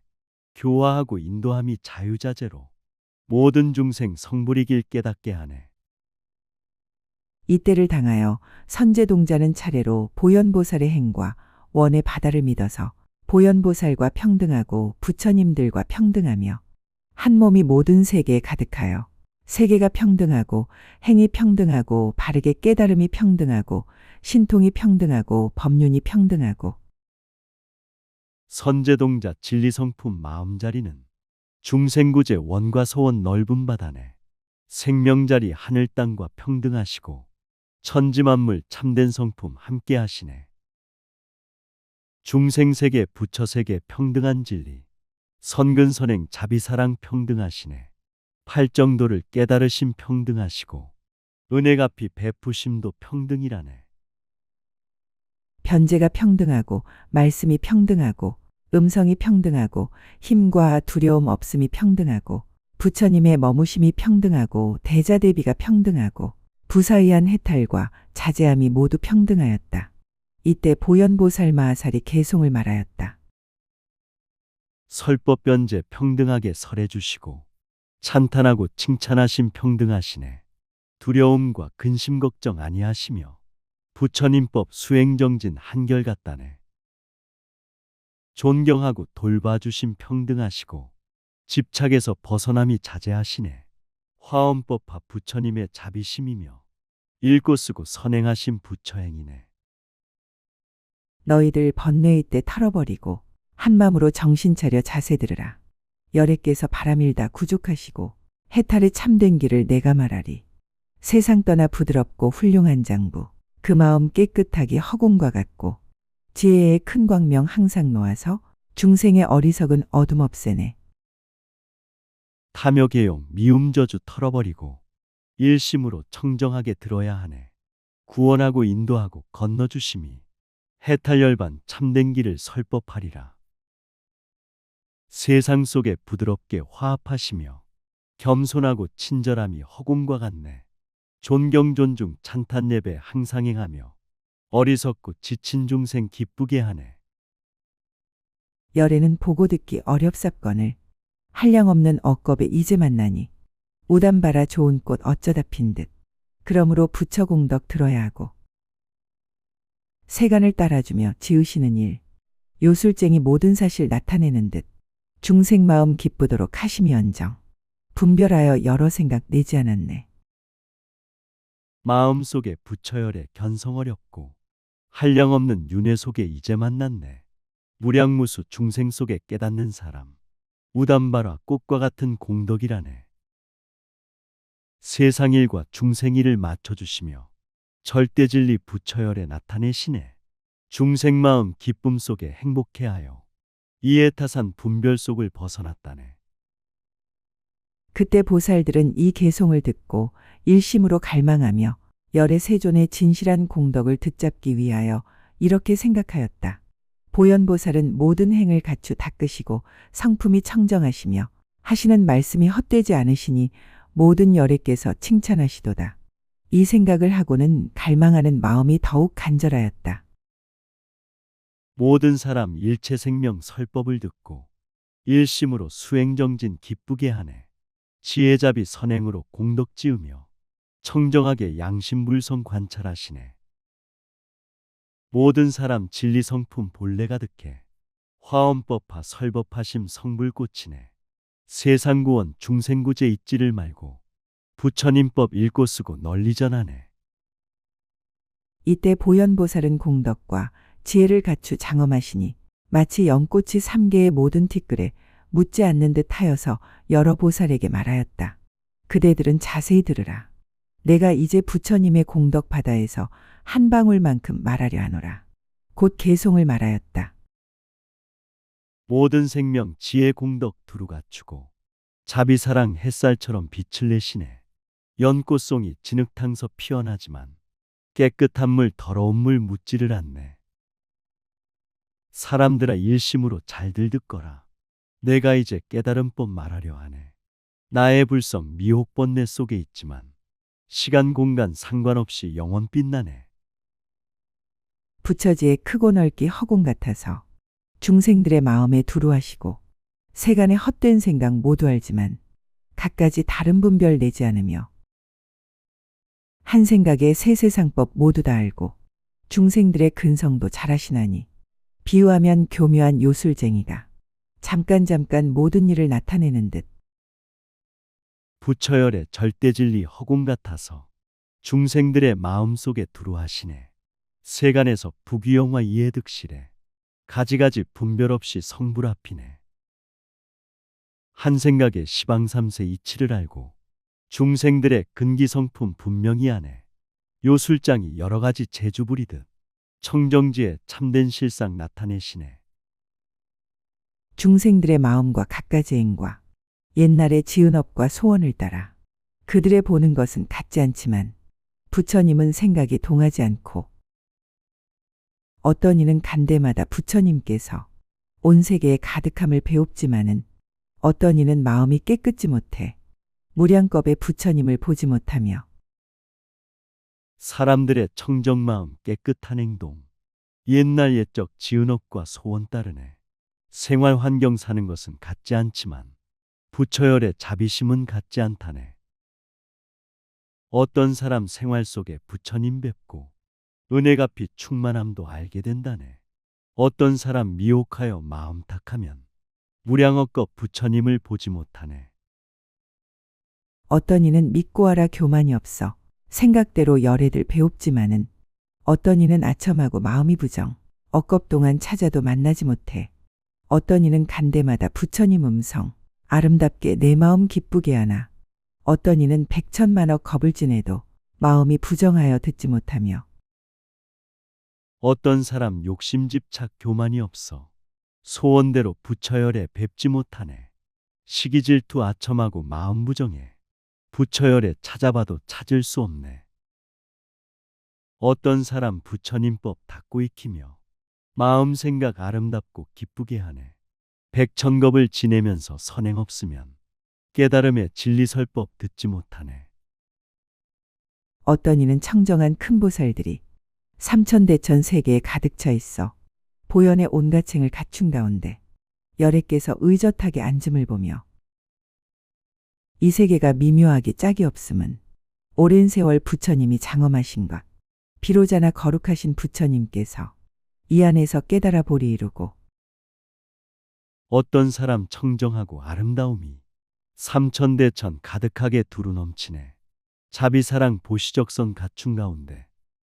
교화하고 인도함이 자유자재로 모든 중생 성불이길 깨닫게 하네. 이때를 당하여 선제동자는 차례로 보현보살의 행과 원의 바다를 믿어서 보현보살과 평등하고 부처님들과 평등하며 한 몸이 모든 세계에 가득하여 세계가 평등하고 행이 평등하고 바르게 깨달음이 평등하고 신통이 평등하고 법륜이 평등하고 선제동자 진리성품 마음자리는 중생구제 원과 소원 넓은 바다네. 생명자리 하늘 땅과 평등하시고 천지만물 참된 성품 함께 하시네. 중생세계 부처세계 평등한 진리 선근선행 자비사랑 평등하시네. 팔정도를 깨달으심 평등하시고 은혜갚이 베푸심도 평등이라네. 변제가 평등하고 말씀이 평등하고 음성이 평등하고 힘과 두려움 없음이 평등하고 부처님의 머무심이 평등하고 대자대비가 평등하고 부사의한 해탈과 자제함이 모두 평등하였다. 이때 보현보살 마하살이 개송을 말하였다. 설법변제 평등하게 설해주시고 찬탄하고 칭찬하심 평등하시네. 두려움과 근심 걱정 아니하시며 부처님법 수행정진 한결같다네. 존경하고 돌봐주심 평등하시고 집착에서 벗어남이 자제하시네. 화엄법화 부처님의 자비심이며 읽고 쓰고 선행하심 부처행이네. 너희들 번뇌의 때 털어버리고 한마음으로 정신 차려 자세 들으라. 열애께서 바람일다 구족하시고 해탈의 참된 길을 내가 말하리. 세상 떠나 부드럽고 훌륭한 장부 그 마음 깨끗하기 허공과 같고 지혜의 큰 광명 항상 놓아서 중생의 어리석은 어둠 없애네. 탐욕개용 미움저주 털어버리고 일심으로 청정하게 들어야 하네. 구원하고 인도하고 건너주심이 해탈열반 참된 길을 설법하리라. 세상 속에 부드럽게 화합하시며 겸손하고 친절함이 허공과 같네. 존경 존중 찬탄 예배 항상 행하며 어리석고 지친 중생 기쁘게 하네. 열애는 보고 듣기 어렵사건을 한량없는 억겁에 이제 만나니 우담바라 좋은 꽃 어쩌다 핀 듯 그러므로 부처 공덕 들어야 하고 세간을 따라주며 지으시는 일 요술쟁이 모든 사실 나타내는 듯 중생 마음 기쁘도록 하심이언정 분별하여 여러 생각 내지 않았네. 마음속에 부처열에 견성 어렵고 한량없는 윤회 속에 이제 만났네. 무량무수 중생 속에 깨닫는 사람. 우담바라 꽃과 같은 공덕이라네. 세상일과 중생일을 맞춰주시며 절대진리 부처열에 나타내시네. 중생마음 기쁨 속에 행복해하여 이해타산 분별 속을 벗어났다네. 그때 보살들은 이 개송을 듣고 일심으로 갈망하며 열의 세존의 진실한 공덕을 듣잡기 위하여 이렇게 생각하였다. 보현보살은 모든 행을 갖추 닦으시고 성품이 청정하시며 하시는 말씀이 헛되지 않으시니 모든 열애께서 칭찬하시도다. 이 생각을 하고는 갈망하는 마음이 더욱 간절하였다. 모든 사람 일체 생명 설법을 듣고 일심으로 수행정진 기쁘게 하네. 지혜잡이 선행으로 공덕 지으며 청정하게 양심불성 관찰하시네. 모든 사람 진리성품 본래 가득해 화엄법화 설법하심 성불꽃이네. 세상구원 중생구제 잊지를 말고 부처님법 읽고 쓰고 널리 전하네. 이때 보현보살은 공덕과 지혜를 갖추 장엄하시니 마치 연꽃이 3개의 모든 티끌에 묻지 않는 듯 하여서 여러 보살에게 말하였다. 그대들은 자세히 들으라. 내가 이제 부처님의 공덕 바다에서 한 방울만큼 말하려 하노라. 곧 개송을 말하였다. 모든 생명 지혜 공덕 두루 갖추고 자비사랑 햇살처럼 빛을 내시네. 연꽃송이 진흙탕서 피어나지만 깨끗한 물 더러운 물 묻지를 않네. 사람들아 일심으로 잘들 듣거라. 내가 이제 깨달음법 말하려 하네. 나의 불성 미혹 번뇌 속에 있지만 시간 공간 상관없이 영원 빛나네. 부처지의 크고 넓기 허공 같아서 중생들의 마음에 두루 하시고 세간의 헛된 생각 모두 알지만 갖가지 다른 분별 내지 않으며 한 생각에 세세상법 모두 다 알고 중생들의 근성도 잘하시나니 비유하면 교묘한 요술쟁이가 잠깐 모든 일을 나타내는 듯 부처열의 절대진리 허공 같아서 중생들의 마음속에 두루하시네. 세간에서 부귀영화 이해득실해 가지가지 분별 없이 성불 앞이네. 한 생각에 시방삼세 이치를 알고 중생들의 근기성품 분명히 아네. 요술장이 여러 가지 재주 부리듯 청정지에 참된 실상 나타내시네. 중생들의 마음과 갖가지 행과 옛날의 지은 업과 소원을 따라 그들의 보는 것은 같지 않지만 부처님은 생각이 동하지 않고 어떤 이는 간데마다 부처님께서 온 세계의 가득함을 배웁지만은 어떤 이는 마음이 깨끗지 못해 무량겁의 부처님을 보지 못하며 사람들의 청정마음 깨끗한 행동 옛날 옛적 지은 업과 소원 따르네. 생활 환경 사는 것은 같지 않지만 부처열의 자비심은 같지 않다네. 어떤 사람 생활 속에 부처님 뵙고 은혜가피 충만함도 알게 된다네. 어떤 사람 미혹하여 마음 탁하면 무량억겁 부처님을 보지 못하네. 어떤 이는 믿고 하라 교만이 없어 생각대로 열애들 배웁지만은 어떤 이는 아첨하고 마음이 부정 억겁 동안 찾아도 만나지 못해 어떤 이는 간데마다 부처님 음성 아름답게 내 마음 기쁘게 하나 어떤 이는 백천만억 겁을 지내도 마음이 부정하여 듣지 못하며 어떤 사람 욕심집착 교만이 없어 소원대로 부처열에 뵙지 못하네. 시기질투 아첨하고 마음 부정해 부처열에 찾아봐도 찾을 수 없네. 어떤 사람 부처님법 닦고 익히며 마음 생각 아름답고 기쁘게 하네. 백천겁을 지내면서 선행 없으면 깨달음의 진리설법 듣지 못하네. 어떤 이는 청정한 큰 보살들이 삼천대천 세계에 가득 차 있어 보현의 온갖 행을 갖춘 가운데 열애께서 의젓하게 앉음을 보며 이 세계가 미묘하게 짝이 없음은 오랜 세월 부처님이 장엄하신 것 비로자나 거룩하신 부처님께서 이 안에서 깨달아 보리 이루고 어떤 사람 청정하고 아름다움이 삼천대천 가득하게 두루 넘치네. 자비사랑 보시적선 갖춘 가운데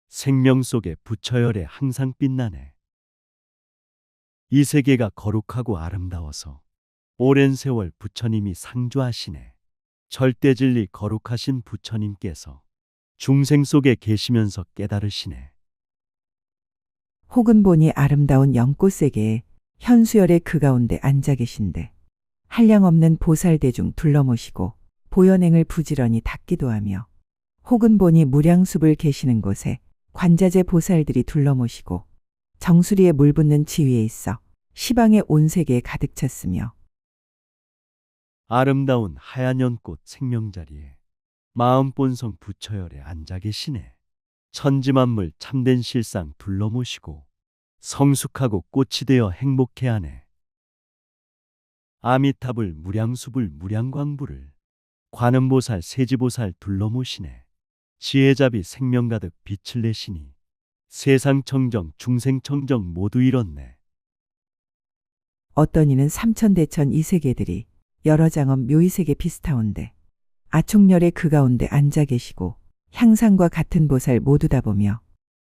생명 속에 부처열에 항상 빛나네. 이 세계가 거룩하고 아름다워서 오랜 세월 부처님이 상주하시네. 절대진리 거룩하신 부처님께서 중생 속에 계시면서 깨달으시네. 혹은 보니 아름다운 연꽃 세계에 현수열의 그 가운데 앉아 계신데 한량없는 보살대중 둘러모시고 보현행을 부지런히 닦기도 하며 혹은 보니 무량숲을 계시는 곳에 관자재 보살들이 둘러모시고 정수리에 물 붓는 지위에 있어 시방의 온 세계에 가득 찼으며 아름다운 하얀 연꽃 생명자리에 마음본성 부처열에 앉아 계시네. 천지만물 참된 실상 둘러모시고 성숙하고 꽃이 되어 행복해하네. 아미타불 무량수불 무량광부를 관음보살 세지보살 둘러모시네. 지혜자비 생명가득 빛을 내시니 세상청정 중생청정 모두 이뤘네. 어떤 이는 삼천대천 이 세계들이 여러 장엄 묘이세계 비슷하온데 아총렬의 그 가운데 앉아 계시고 향상과 같은 보살 모두 다 보며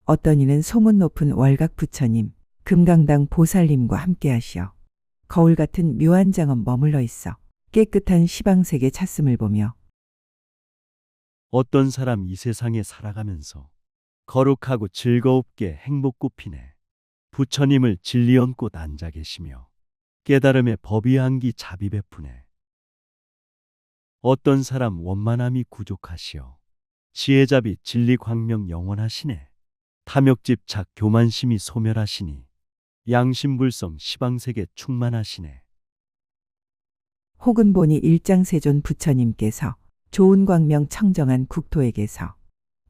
어떤 이는 소문 높은 월각 부처님 금강당 보살님과 함께 하시어 거울 같은 묘한 장엄 머물러 있어 깨끗한 시방세계 찼음을 보며 어떤 사람 이 세상에 살아가면서 거룩하고 즐거웁게 행복 꽃피네. 부처님을 진리 얹고 앉아 계시며 깨달음의 법의 향기 자비 베푸네. 어떤 사람 원만함이 구족하시어 지혜자비 진리 광명 영원하시네. 탐욕집착 교만심이 소멸하시니 양심불성 시방세계 충만하시네. 혹은 보니 일장세존 부처님께서 좋은 광명 청정한 국토에게서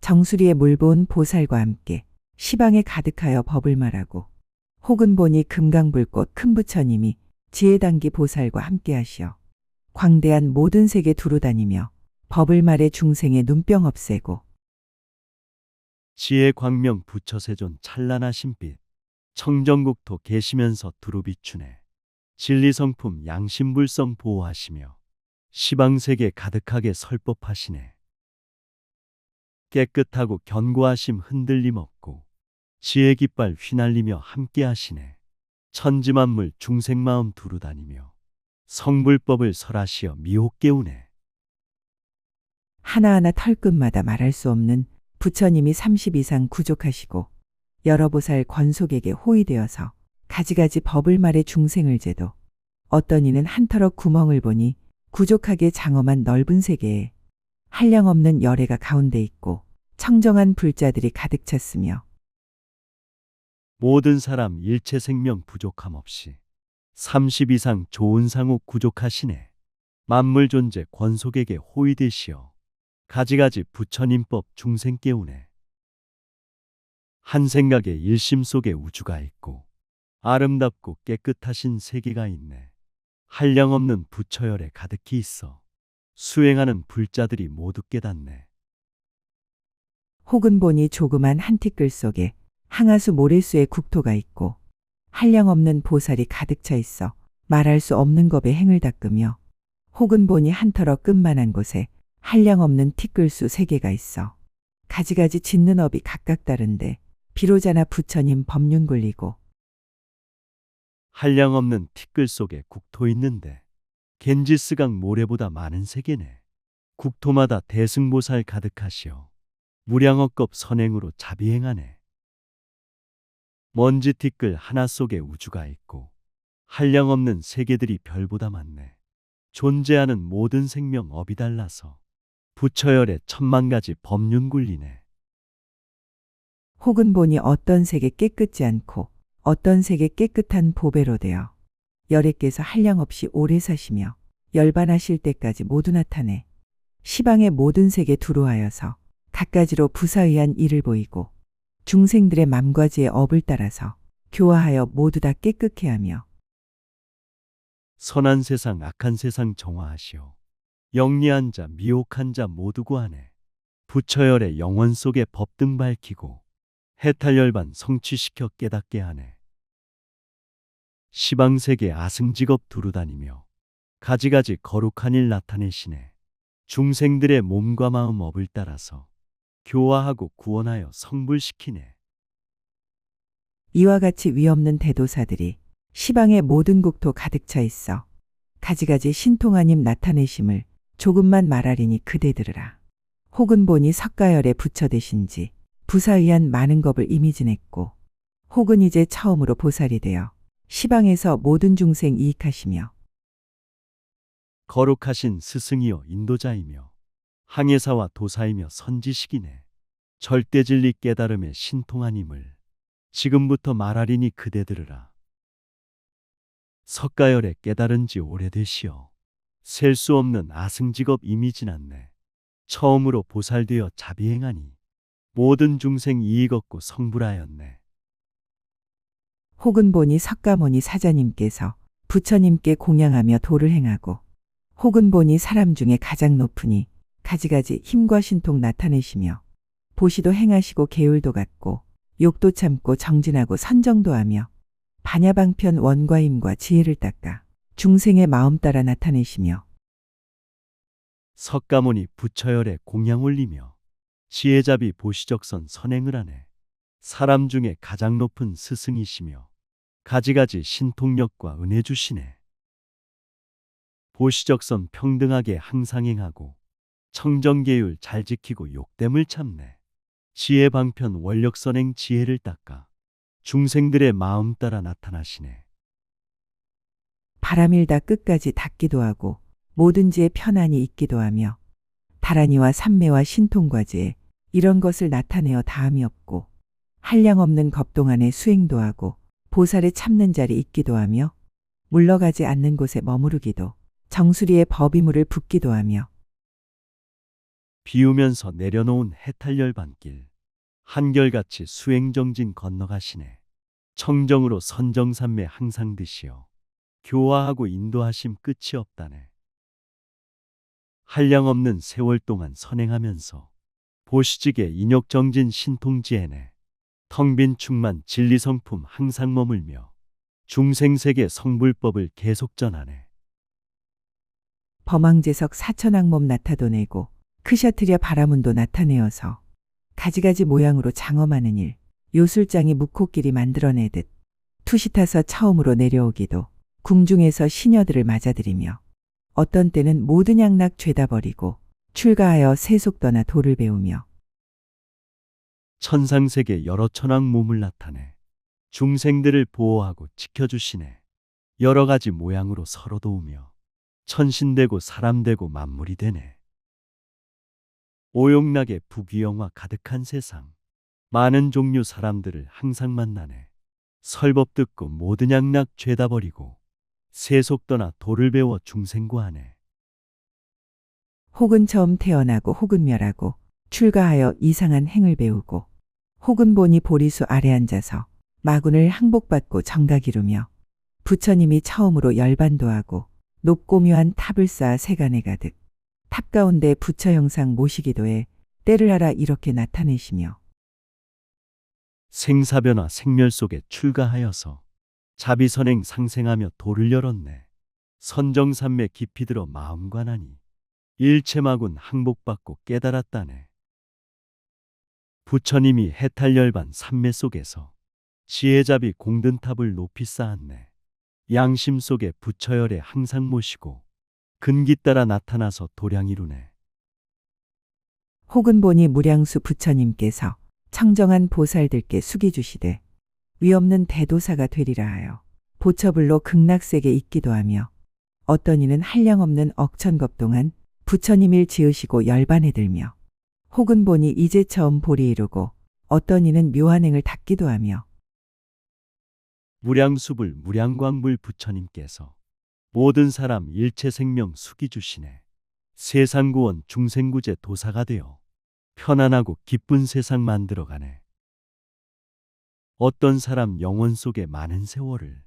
정수리에 물 부은 보살과 함께 시방에 가득하여 법을 말하고 혹은 보니 금강불꽃 큰 부처님이 지혜단기 보살과 함께 하시어 광대한 모든 세계 두루다니며 법을 말해 중생의 눈병 없애고 지혜 광명 부처세존 찬란하신 빛 청정국토 계시면서 두루 비추네. 진리성품 양심불성 보호하시며 시방세계 가득하게 설법하시네. 깨끗하고 견고하심 흔들림 없고 지혜 깃발 휘날리며 함께 하시네. 천지만물 중생마음 두루다니며 성불법을 설하시어 미혹 깨우네. 하나하나 털끝마다 말할 수 없는 부처님이 30 이상 구족하시고 여러 보살 권속에게 호위되어서 가지가지 법을 말해 중생을 제도 어떤 이는 한 터럭 구멍을 보니 구족하게 장엄한 넓은 세계에 한량없는 열애가 가운데 있고 청정한 불자들이 가득 찼으며 모든 사람 일체 생명 부족함 없이 30 이상 좋은 상호 구족하시네. 만물 존재 권속에게 호위되시어 가지가지 부처님법 중생 깨우네. 한 생각에 일심 속에 우주가 있고 아름답고 깨끗하신 세계가 있네. 한량없는 부처열에 가득히 있어 수행하는 불자들이 모두 깨닫네. 혹은 보니 조그만 한 티끌 속에 항아수 모래수의 국토가 있고 한량없는 보살이 가득 차 있어 말할 수 없는 겁에 행을 닦으며 혹은 보니 한 터럭 끝만한 곳에 한량없는 티끌수 세 개가 있어 가지가지 짓는 업이 각각 다른데 비로자나 부처님 법륜 굴리고 한량없는 티끌 속에 국토 있는데 겐지스강 모래보다 많은 세계네. 국토마다 대승보살 가득하시어 무량억겁 선행으로 자비행하네. 먼지 티끌 하나 속에 우주가 있고 한량없는 세계들이 별보다 많네. 존재하는 모든 생명 업이 달라서 부처열에 천만 가지 법륜 굴리네. 혹은 보니 어떤 세계 깨끗지 않고 어떤 세계 깨끗한 보배로 되어 열애께서 한량없이 오래 사시며 열반하실 때까지 모두 나타내 시방의 모든 세계 두루하여서 갖가지로 부사의한 일을 보이고 중생들의 맘과 지의 업을 따라서 교화하여 모두 다 깨끗게 하며 선한 세상 악한 세상 정화하시오. 영리한 자 미혹한 자 모두 구하네. 부처열의 영원 속에 법등 밝히고 해탈열반 성취시켜 깨닫게 하네. 시방세계 아승직업 두루다니며 가지가지 거룩한 일 나타내시네. 중생들의 몸과 마음 업을 따라서 교화하고 구원하여 성불시키네. 이와 같이 위없는 대도사들이 시방의 모든 국토 가득 차 있어. 가지가지 신통하님 나타내심을 조금만 말하리니 그대 들으라. 혹은 보니 석가열에 부처되신지 부사의한 많은 겁을 이미 지냈고 혹은 이제 처음으로 보살이 되어 시방에서 모든 중생 이익하시며 거룩하신 스승이여 인도자이며 항해사와 도사이며 선지식이네. 절대 진리 깨달음의 신통하님을 지금부터 말하리니 그대 들으라. 석가열에 깨달은 지 오래되시어 셀 수 없는 아승직업 이미 지났네. 처음으로 보살되어 자비행하니 모든 중생 이익 얻고 성불하였네. 혹은 보니 석가모니 사자님께서 부처님께 공양하며 도를 행하고 혹은 보니 사람 중에 가장 높으니 가지가지 힘과 신통 나타내시며 보시도 행하시고 계율도 갖고 욕도 참고 정진하고 선정도 하며 반야방편 원과 힘과 지혜를 닦아 중생의 마음 따라 나타내시며 석가모니 부처열에 공양 올리며 지혜자비 보시적선 선행을 하네. 사람 중에 가장 높은 스승이시며 가지가지 신통력과 은혜 주시네. 보시적선 평등하게 항상 행하고 청정계율 잘 지키고 욕됨을 참네. 지혜방편 원력선행 지혜를 닦아 중생들의 마음 따라 나타나시네. 바람일다 끝까지 닦기도 하고 뭐든지에 편안히 있기도 하며 다란이와 삼매와 신통과제 이런 것을 나타내어 다함이 없고 한량없는 겁동안에 수행도 하고 보살에 참는 자리 있기도 하며 물러가지 않는 곳에 머무르기도 정수리에 법이물을 붓기도 하며 비우면서 내려놓은 해탈열반길 한결같이 수행정진 건너가시네. 청정으로 선정산매 항상 드시어 교화하고 인도하심 끝이 없다네. 한량없는 세월 동안 선행하면서 보시직에 인욕정진 신통지혜네. 텅빈 충만 진리성품 항상 머물며 중생세계 성불법을 계속 전하네. 범왕제석 사천왕몸 나타도내고 크셔트려 바라문도 나타내어서 가지가지 모양으로 장엄하는 일 요술장이 묵호끼리 만들어내듯 투시타서 처음으로 내려오기도 궁중에서 시녀들을 맞아들이며 어떤 때는 모든 양락 죄다 버리고 출가하여 세속 떠나 도를 배우며 천상세계 여러 천왕 몸을 나타내 중생들을 보호하고 지켜주시네. 여러 가지 모양으로 서로 도우며 천신되고 사람되고 만물이 되네. 오용락의 부귀영화 가득한 세상 많은 종류 사람들을 항상 만나네. 설법 듣고 모든 양락 죄다 버리고 세속 떠나 도를 배워 중생구하네. 혹은 처음 태어나고 혹은 멸하고 출가하여 이상한 행을 배우고 혹은 보니 보리수 아래 앉아서 마군을 항복받고 정각 이루며 부처님이 처음으로 열반도 하고 높고 묘한 탑을 쌓아 세간에 가득 탑 가운데 부처 형상 모시기도 해 때를 알아 이렇게 나타내시며 생사변화 생멸 속에 출가하여서 자비선행 상생하며 도를 열었네. 선정산매 깊이 들어 마음관하니 일체마군 항복받고 깨달았다네. 부처님이 해탈열반 삼매 속에서 지혜자비 공든탑을 높이 쌓았네. 양심 속에 부처열에 항상 모시고 근기 따라 나타나서 도량 이루네. 혹은 보니 무량수 부처님께서 청정한 보살들께 숙이 주시되 위없는 대도사가 되리라 하여 보처불로 극락세계 있기도 하며 어떤 이는 한량없는 억천겁 동안 부처님을 지으시고 열반에 들며 혹은 보니 이제 처음 보리 이루고 어떤 이는 묘한 행을 닦기도 하며 무량수불 무량광불 부처님께서 모든 사람 일체 생명 숙이 주시네. 세상구원 중생구제 도사가 되어 편안하고 기쁜 세상 만들어가네. 어떤 사람 영혼 속에 많은 세월을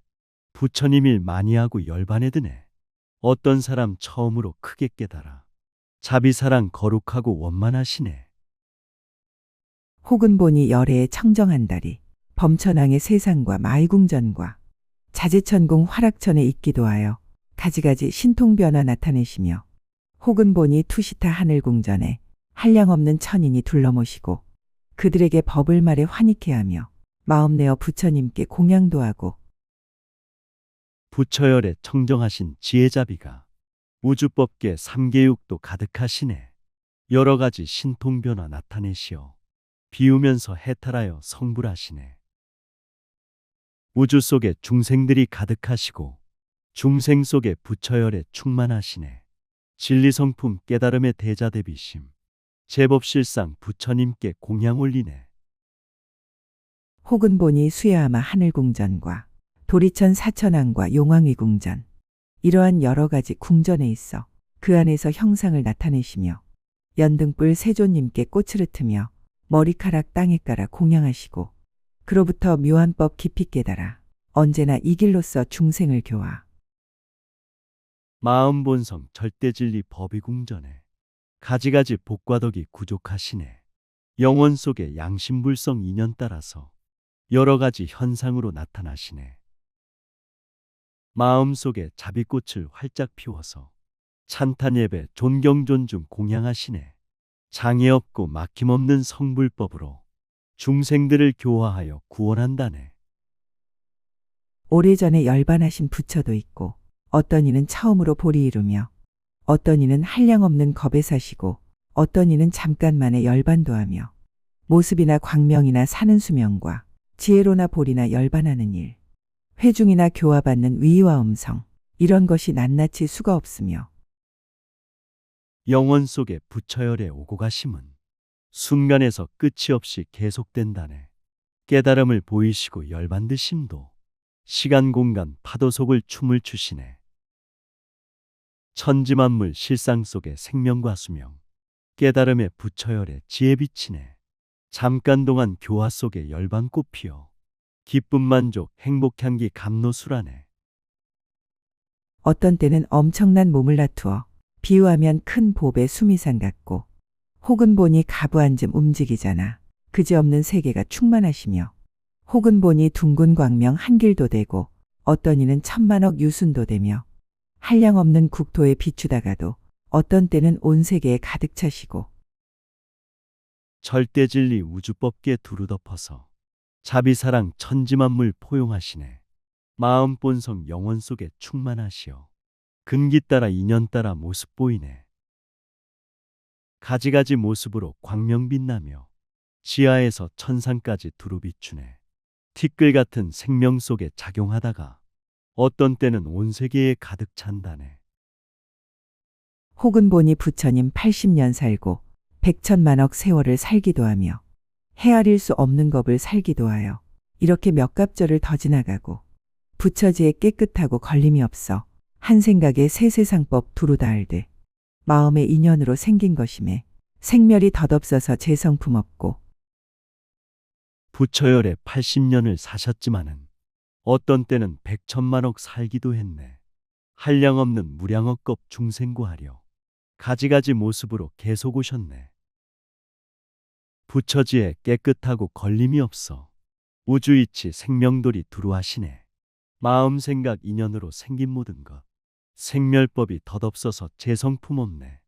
부처님 일 많이 하고 열반에 드네. 어떤 사람 처음으로 크게 깨달아 자비사랑 거룩하고 원만하시네. 혹은 보니 열애에 청정한 달이 범천왕의 세상과 마이궁전과 자제천궁 화락천에 있기도 하여 가지가지 신통변화 나타내시며 혹은 보니 투시타 하늘궁전에 한량없는 천인이 둘러모시고 그들에게 법을 말해 환희케 하며 마음 내어 부처님께 공양도 하고 부처열에 청정하신 지혜자비가 우주법계 삼계육도 가득하시네. 여러 가지 신통 변화 나타내시어 비우면서 해탈하여 성불하시네. 우주 속에 중생들이 가득하시고 중생 속에 부처열에 충만하시네. 진리성품 깨달음의 대자대비심 제법실상 부처님께 공양 올리네. 혹은 보니 수야아마 하늘궁전과 도리천 사천왕과 용왕위 궁전, 이러한 여러 가지 궁전에 있어 그 안에서 형상을 나타내시며 연등불 세존님께 꽃을 흩으며 머리카락 땅에 깔아 공양하시고 그로부터 묘한 법 깊이 깨달아 언제나 이 길로서 중생을 교화. 마음본성 절대진리 법의궁전에 가지가지 복과덕이 구족하시네. 영혼 속에 양심불성 인연 따라서 여러 가지 현상으로 나타나시네. 마음 속에 자비꽃을 활짝 피워서 찬탄 예배 존경 존중 공양하시네. 장애 없고 막힘없는 성불법으로 중생들을 교화하여 구원한다네. 오래전에 열반하신 부처도 있고 어떤 이는 처음으로 보리 이루며 어떤 이는 한량없는 겁에 사시고 어떤 이는 잠깐만에 열반도 하며 모습이나 광명이나 사는 수명과 지혜로나 보리나 열반하는 일, 회중이나 교화받는 위와 음성, 이런 것이 낱낱이 수가 없으며 영혼 속에 부처열에 오고 가심은 순간에서 끝이 없이 계속된다네. 깨달음을 보이시고 열반드심도 시간 공간 파도 속을 춤을 추시네. 천지만물 실상 속에 생명과 수명 깨달음의 부처열에 지혜 비치네. 잠깐 동안 교화 속에 열반꽃 피어 기쁨 만족 행복향기 감노수라네. 어떤 때는 엄청난 몸을 다투어 비유하면 큰 봅의 수미산 같고 혹은 보니 가부한쯤 움직이잖아 그지없는 세계가 충만하시며 혹은 보니 둥근 광명 한길도 되고 어떤 이는 천만억 유순도 되며 한량없는 국토에 비추다가도 어떤 때는 온 세계에 가득 차시고 절대진리 우주법계 두루 덮어서 자비사랑 천지만물 포용하시네. 마음 본성 영혼 속에 충만하시어 근기 따라 인연 따라 모습 보이네. 가지가지 모습으로 광명 빛나며 지하에서 천상까지 두루 비추네. 티끌 같은 생명 속에 작용하다가 어떤 때는 온 세계에 가득 찬다네. 혹은 보니 부처님 80년 살고 100천만억 세월을 살기도 하며 헤아릴 수 없는 겁을 살기도 하여 이렇게 몇 갑절을 더 지나가고 부처지에 깨끗하고 걸림이 없어 한 생각에 세세상법 두루 다 알되 마음의 인연으로 생긴 것임에 생멸이 덧없어서 재성품 없고 부처열에 80년을 사셨지만은 어떤 때는 100천만억 살기도 했네. 한량없는 무량억겁 중생구하려 가지가지 모습으로 계속 오셨네. 부처지에 깨끗하고 걸림이 없어 우주이치 생명돌이 두루하시네. 마음 생각 인연으로 생긴 모든 것 생멸법이 덧없어서 재성품 없네.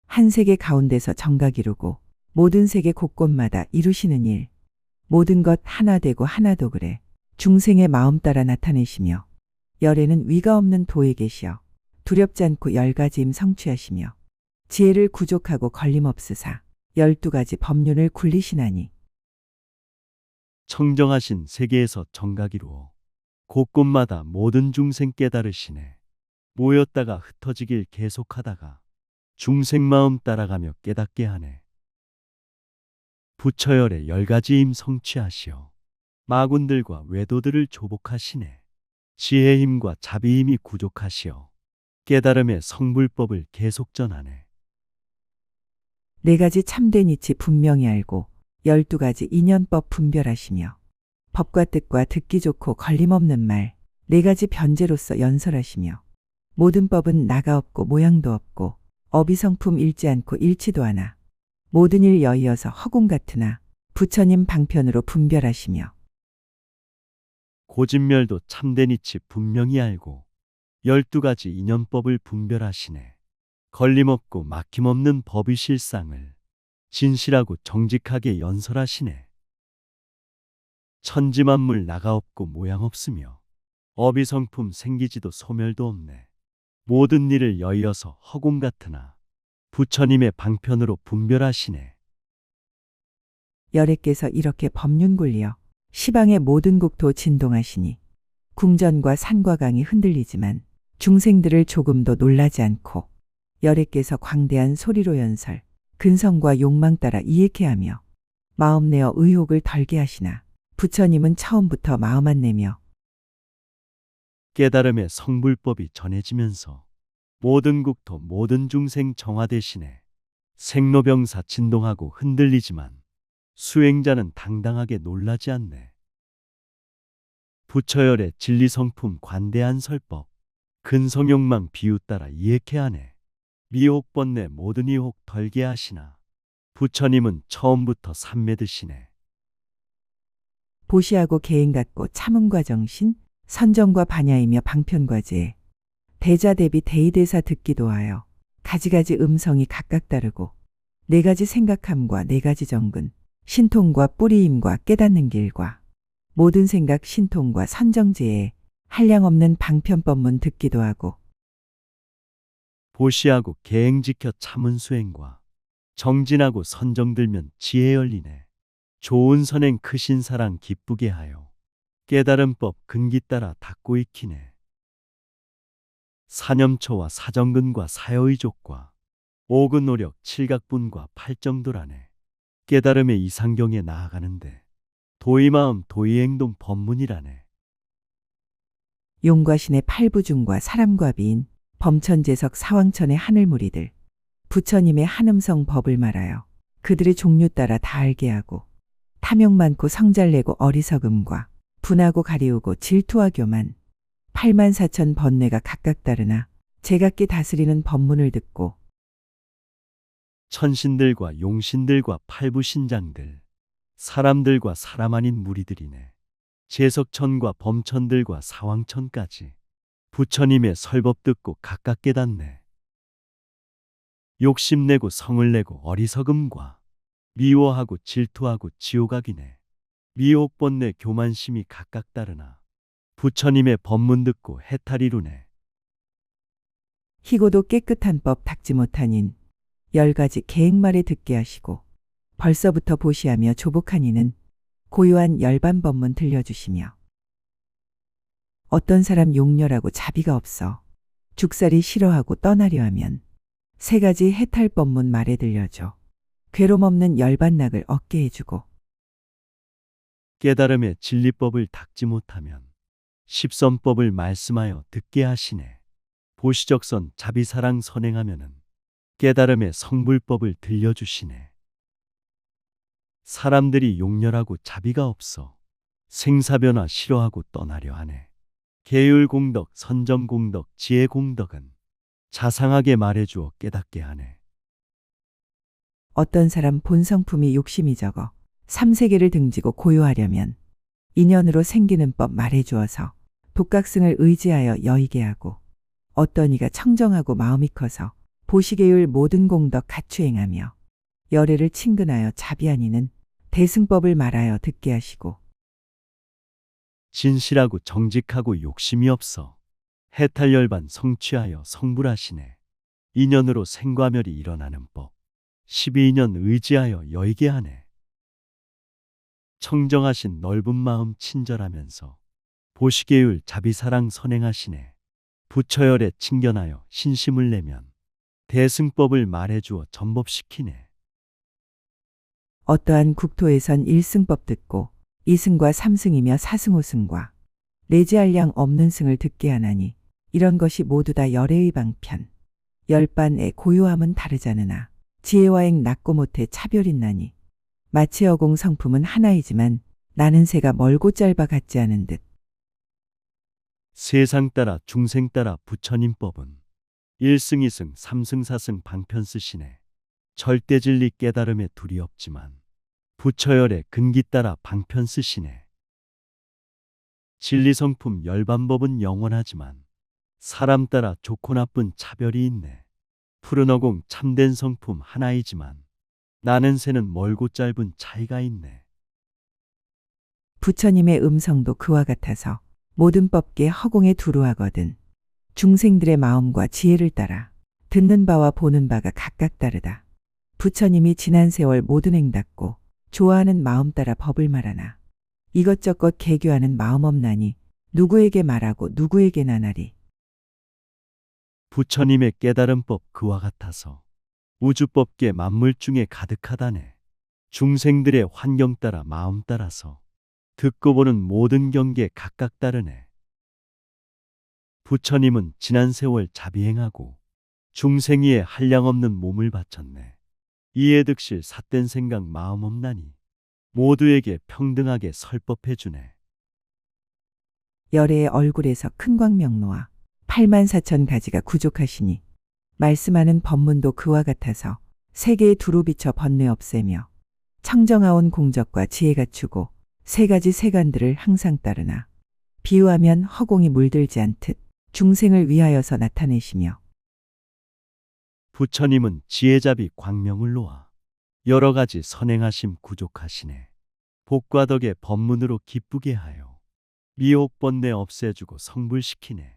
한 세계 가운데서 정각 이루고 모든 세계 곳곳마다 이루시는 일, 모든 것 하나 되고 하나도 그래 중생의 마음 따라 나타내시며 열에는 위가 없는 도에 계시어 두렵지 않고 10가지임 성취하시며 지혜를 구족하고 걸림없으사 12가지 법륜을 굴리시나니 청정하신 세계에서 정각 이루어 곳곳마다 모든 중생 깨달으시네. 모였다가 흩어지길 계속하다가 중생 마음 따라가며 깨닫게 하네. 부처열에 10가지임 성취하시어 마군들과 외도들을 조복하시네. 지혜 힘과 자비 힘이 구족하시어 깨달음의 성불법을 계속 전하네. 4가지 참된 이치 분명히 알고 12가지 인연법 분별하시며 법과 뜻과 듣기 좋고 걸림없는 말 4가지 변제로서 연설하시며 모든 법은 나가 없고 모양도 없고 어비성품 잃지 않고 잃지도 않아 모든 일 여이어서 허공 같으나 부처님 방편으로 분별하시며 고진멸도 참된 이치 분명히 알고 12가지 인연법을 분별하시네. 걸림없고 막힘없는 법의 실상을 진실하고 정직하게 연설하시네. 천지만물 나가 없고 모양 없으며 어비성품 생기지도 소멸도 없네. 모든 일을 여의어서 허공 같으나 부처님의 방편으로 분별하시네. 열애께서 이렇게 법륜굴리어 시방의 모든 국토 진동하시니 궁전과 산과 강이 흔들리지만 중생들을 조금도 놀라지 않고 열애께서 광대한 소리로 연설, 근성과 욕망 따라 이익해 하며 마음 내어 의혹을 덜게 하시나 부처님은 처음부터 마음 안 내며 깨달음의 성불법이 전해지면서 모든 국토 모든 중생 정화되시네. 생로병사 진동하고 흔들리지만 수행자는 당당하게 놀라지 않네. 부처열의 진리성품 관대한 설법, 근성욕망 비유 따라 이익해 하네. 미혹 번뇌 모든 이혹 덜게 하시나 부처님은 처음부터 삼매드시네. 보시하고 개인 같고 참음과 정신, 선정과 반야이며 방편과제, 대자 대비 대의대사 듣기도 하여 가지가지 음성이 각각 다르고 네 가지 생각함과 네 가지 정근, 신통과 뿌리임과 깨닫는 길과 모든 생각 신통과 선정제에 한량없는 방편법문 듣기도 하고 보시하고 계행 지켜 참은 수행과 정진하고 선정 들면 지혜 열리네. 좋은 선행 크신 사랑 기쁘게 하여 깨달음법 근기 따라 닦고 익히네. 사념초와 사정근과 사여의족과 오근오력 칠각분과 팔정도라네. 깨달음의 이상경에 나아가는데 도의마음 도의행동 법문이라네. 용과 신의 팔부중과 사람과 비인, 범천재석 사왕천의 하늘무리들, 부처님의 한음성 법을 말하여 그들의 종류 따라 다 알게 하고 탐욕 많고 성잘내고 어리석음과 분하고 가리우고 질투와 교만 84,000 번뇌가 각각 다르나 제각기 다스리는 법문을 듣고 천신들과 용신들과 팔부신장들, 사람들과 사람 아닌 무리들이네. 제석천과 범천들과 사왕천까지 부처님의 설법 듣고 각각 깨닫네. 욕심내고 성을 내고 어리석음과 미워하고 질투하고 지옥악이네. 미혹 번뇌 교만심이 각각 다르나 부처님의 법문 듣고 해탈이루네. 희고도 깨끗한 법 닦지 못하닌 10가지 계획말에 듣게 하시고 벌써부터 보시하며 조복하니는 고요한 열반법문 들려주시며 어떤 사람 용렬하고 자비가 없어 죽살이 싫어하고 떠나려 하면 3가지 해탈법문 말에 들려줘 괴로움 없는 열반낙을 얻게 해주고 깨달음의 진리법을 닦지 못하면 십선법을 말씀하여 듣게 하시네. 보시적선 자비사랑 선행하면은 깨달음의 성불법을 들려주시네. 사람들이 용렬하고 자비가 없어 생사변화 싫어하고 떠나려 하네. 계율공덕, 선정공덕, 지혜공덕은 자상하게 말해주어 깨닫게 하네. 어떤 사람 본성품이 욕심이 적어 3세계를 등지고 고요하려면 인연으로 생기는 법 말해주어서 독각승을 의지하여 여의게 하고 어떤 이가 청정하고 마음이 커서 보시계율 모든 공덕 갖추행하며 열애를 친근하여 자비하니는 대승법을 말하여 듣게 하시고 진실하고 정직하고 욕심이 없어 해탈열반 성취하여 성불하시네. 인연으로 생과멸이 일어나는 법 12인연 의지하여 여의게 하네. 청정하신 넓은 마음 친절하면서 보시계율 자비사랑 선행하시네. 부처열에 친견하여 신심을 내면 대승법을 말해주어 전법시키네. 어떠한 국토에선 1승법 듣고 2승과 3승이며 4승 5승과 내지할 없는 승을 듣게 하나니 이런 것이 모두 다 열애의 방편. 열반의 고요함은 다르자느나 지혜와행 낮고 못해 차별있나니 마치 어공 성품은 하나이지만 나는 새가 멀고 짧아 같지 않은 듯 세상 따라 중생 따라 부처님 법은 1승 2승 3승 4승 방편 쓰시네. 절대 진리 깨달음에 둘이 없지만 부처열의 근기 따라 방편 쓰시네. 진리 성품 열반법은 영원하지만 사람 따라 좋고 나쁜 차별이 있네. 푸른 어공 참된 성품 하나이지만 나는 새는 멀고 짧은 차이가 있네. 부처님의 음성도 그와 같아서 모든 법계 허공에 두루하거든. 중생들의 마음과 지혜를 따라 듣는 바와 보는 바가 각각 다르다. 부처님이 지난 세월 모든 행닦고 좋아하는 마음 따라 법을 말하나 이것저것 개교하는 마음 없나니 누구에게 말하고 누구에게 나나리. 부처님의 깨달은 법 그와 같아서 우주법계 만물 중에 가득하다네. 중생들의 환경 따라 마음 따라서 듣고 보는 모든 경계 각각 다르네. 부처님은 지난 세월 자비행하고 중생이에 한량없는 몸을 바쳤네. 이에 득실 삿된 생각 마음 없나니 모두에게 평등하게 설법해 주네. 열애의 얼굴에서 큰 광명 놓아 8만 4천 가지가 구족하시니 말씀하는 법문도 그와 같아서 세계에 두루 비쳐 번뇌 없애며 청정하온 공적과 지혜 갖추고 세 가지 세간들을 항상 따르나 비유하면 허공이 물들지 않듯 중생을 위하여서 나타내시며 부처님은 지혜자비 광명을 놓아 여러 가지 선행하심 구족하시네. 복과 덕의 법문으로 기쁘게 하여 미혹 번뇌 없애주고 성불시키네.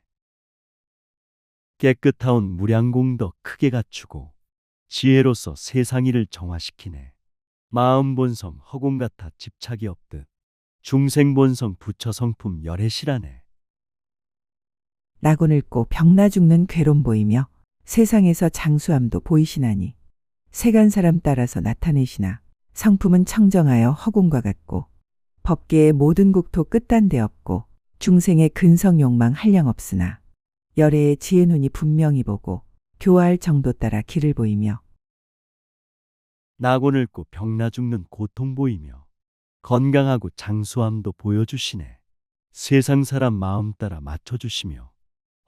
깨끗하온 무량공덕 크게 갖추고 지혜로서 세상 일을 정화시키네. 마음 본성 허공 같아 집착이 없듯 중생 본성 부처 성품 열애시라네. 나고 늙고 병나 죽는 괴로움 보이며 세상에서 장수함도 보이시나니 세간 사람 따라서 나타내시나 성품은 청정하여 허공과 같고 법계의 모든 국토 끝단데 없고 중생의 근성 욕망 한량 없으나 열애의 지혜 눈이 분명히 보고 교화할 정도 따라 길을 보이며 나고 늙고 병나 죽는 고통 보이며 건강하고 장수함도 보여주시네. 세상 사람 마음 따라 맞춰주시며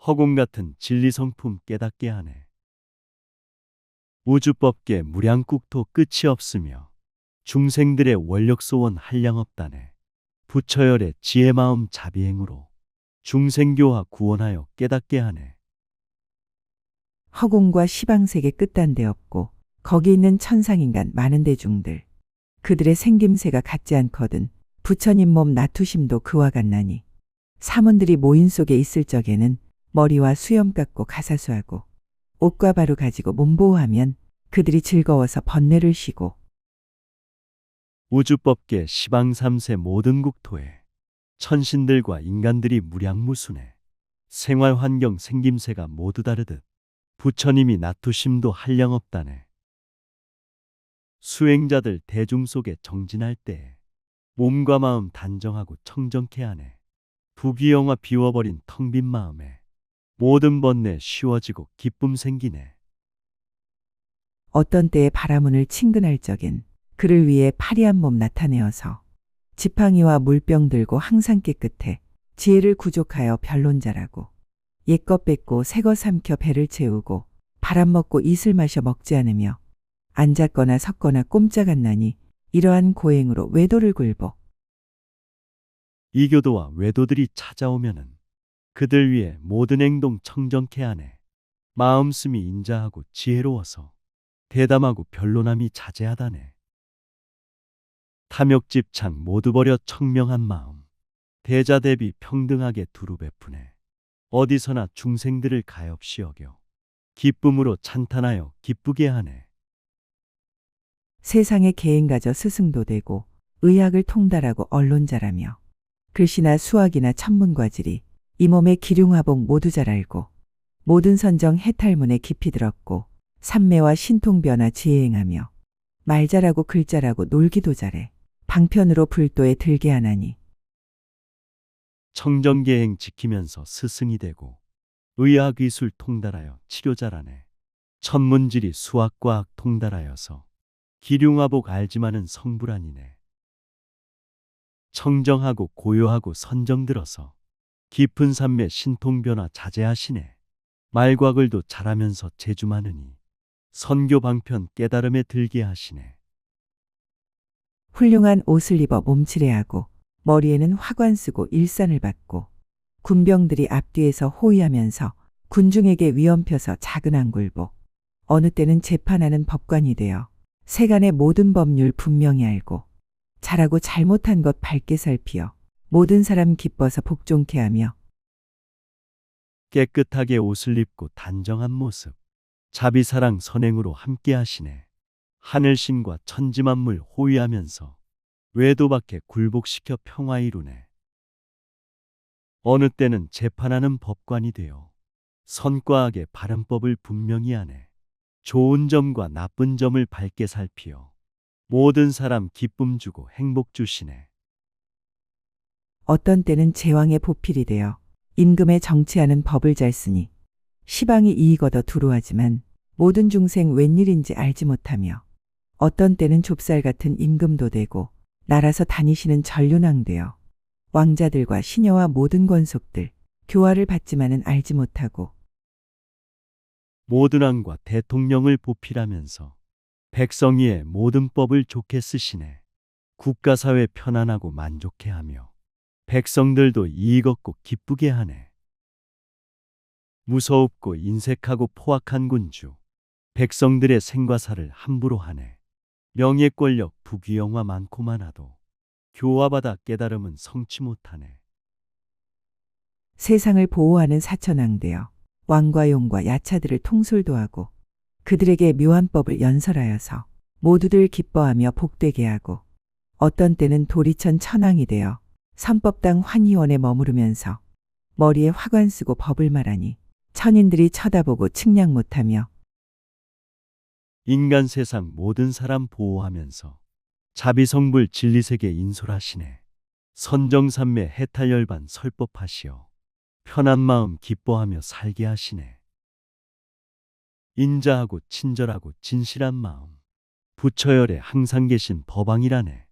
허공 같은 진리 성품 깨닫게 하네. 우주법계 무량국토 끝이 없으며 중생들의 원력 소원 한량 없다네. 부처열의 지혜 마음 자비행으로 중생교화 구원하여 깨닫게 하네. 허공과 시방세계 끝단데 없고 거기 있는 천상인간 많은 대중들 그들의 생김새가 같지 않거든 부처님 몸 나투심도 그와 같나니 사문들이 모인 속에 있을 적에는 머리와 수염 깎고 가사수하고 옷과 바루 가지고 몸보호하면 그들이 즐거워서 번뇌를 쉬고 우주법계 시방삼세 모든 국토에 천신들과 인간들이 무량무순해 생활환경 생김새가 모두 다르듯 부처님이 나투심도 한량 없다네. 수행자들 대중 속에 정진할 때에 몸과 마음 단정하고 청정케 하네. 부귀영화 비워버린 텅 빈 마음에 모든 번뇌 쉬워지고 기쁨 생기네. 어떤 때에 바라문을 친근할 적엔 그를 위해 파리한 몸 나타내어서 지팡이와 물병 들고 항상 깨끗해 지혜를 구족하여 변론자라고 옛것 뺏고 새것 삼켜 배를 채우고 바람 먹고 이슬 마셔 먹지 않으며 앉았거나 섰거나 꼼짝 안 나니 이러한 고행으로 외도를 굴복 이교도와 외도들이 찾아오면은 그들 위해 모든 행동 청정케 하네. 마음씀이 인자하고 지혜로워서 대담하고 변론함이 자제하다네. 탐욕 집착 모두 버려 청명한 마음 대자 대비 평등하게 두루 베푸네. 어디서나 중생들을 가엾이 여겨 기쁨으로 찬탄하여 기쁘게 하네. 세상에 계행 가져 스승도 되고 의학을 통달하고 언론자라며 글씨나 수학이나 천문과지리 이 몸의 기륭화복 모두 잘 알고 모든 선정 해탈문에 깊이 들었고 삼매와 신통변화 지혜행하며 말 잘하고 글 잘하고 놀기도 잘해 방편으로 불도에 들게 하나니 청정계행 지키면서 스승이 되고 의학의술 통달하여 치료자라네. 천문지리 수학과학 통달하여서 기륭화복 알지만은 성불아니네. 청정하고 고요하고 선정들어서 깊은 산매 신통변화 자제하시네. 말과 글도 잘하면서 재주 많으니 선교 방편 깨달음에 들게 하시네. 훌륭한 옷을 입어 몸치레하고 머리에는 화관 쓰고 일산을 받고 군병들이 앞뒤에서 호위하면서 군중에게 위엄 펴서 작은 안굴복 어느 때는 재판하는 법관이 되어 세간의 모든 법률 분명히 알고 잘하고 잘못한 것 밝게 살피어 모든 사람 기뻐서 복종케 하며 깨끗하게 옷을 입고 단정한 모습, 자비사랑 선행으로 함께 하시네. 하늘신과 천지만물 호위하면서 외도밖에 굴복시켜 평화 이루네. 어느 때는 재판하는 법관이 되어 선과 악의 바른법을 분명히 하네. 좋은 점과 나쁜 점을 밝게 살피어 모든 사람 기쁨 주고 행복 주시네. 어떤 때는 제왕의 보필이 되어 임금의 정치하는 법을 잘 쓰니 시방이 이익 얻어 두루하지만 모든 중생 웬일인지 알지 못하며 어떤 때는 좁쌀 같은 임금도 되고 날아서 다니시는 전륜왕 되어 왕자들과 시녀와 모든 권속들 교화를 받지만은 알지 못하고 모든 왕과 대통령을 보필하면서 백성이의 모든 법을 좋게 쓰시네. 국가사회 편안하고 만족해 하며 백성들도 이익 얻고 기쁘게 하네. 무서웁고 인색하고 포악한 군주, 백성들의 생과사를 함부로 하네. 명예 권력 부귀영화 많고 많아도 교화받아 깨달음은 성취 못하네. 세상을 보호하는 사천왕 되어 왕과 용과 야차들을 통솔도 하고 그들에게 묘한 법을 연설하여서 모두들 기뻐하며 복되게 하고 어떤 때는 도리천 천왕이 되어 선법당 환희원에 머무르면서 머리에 화관 쓰고 법을 말하니 천인들이 쳐다보고 측량 못하며 인간 세상 모든 사람 보호하면서 자비성불 진리세계 인솔하시네. 선정산매 해탈열반 설법하시어 편한 마음 기뻐하며 살게 하시네. 인자하고 친절하고 진실한 마음, 부처열에 항상 계신 법왕이라네.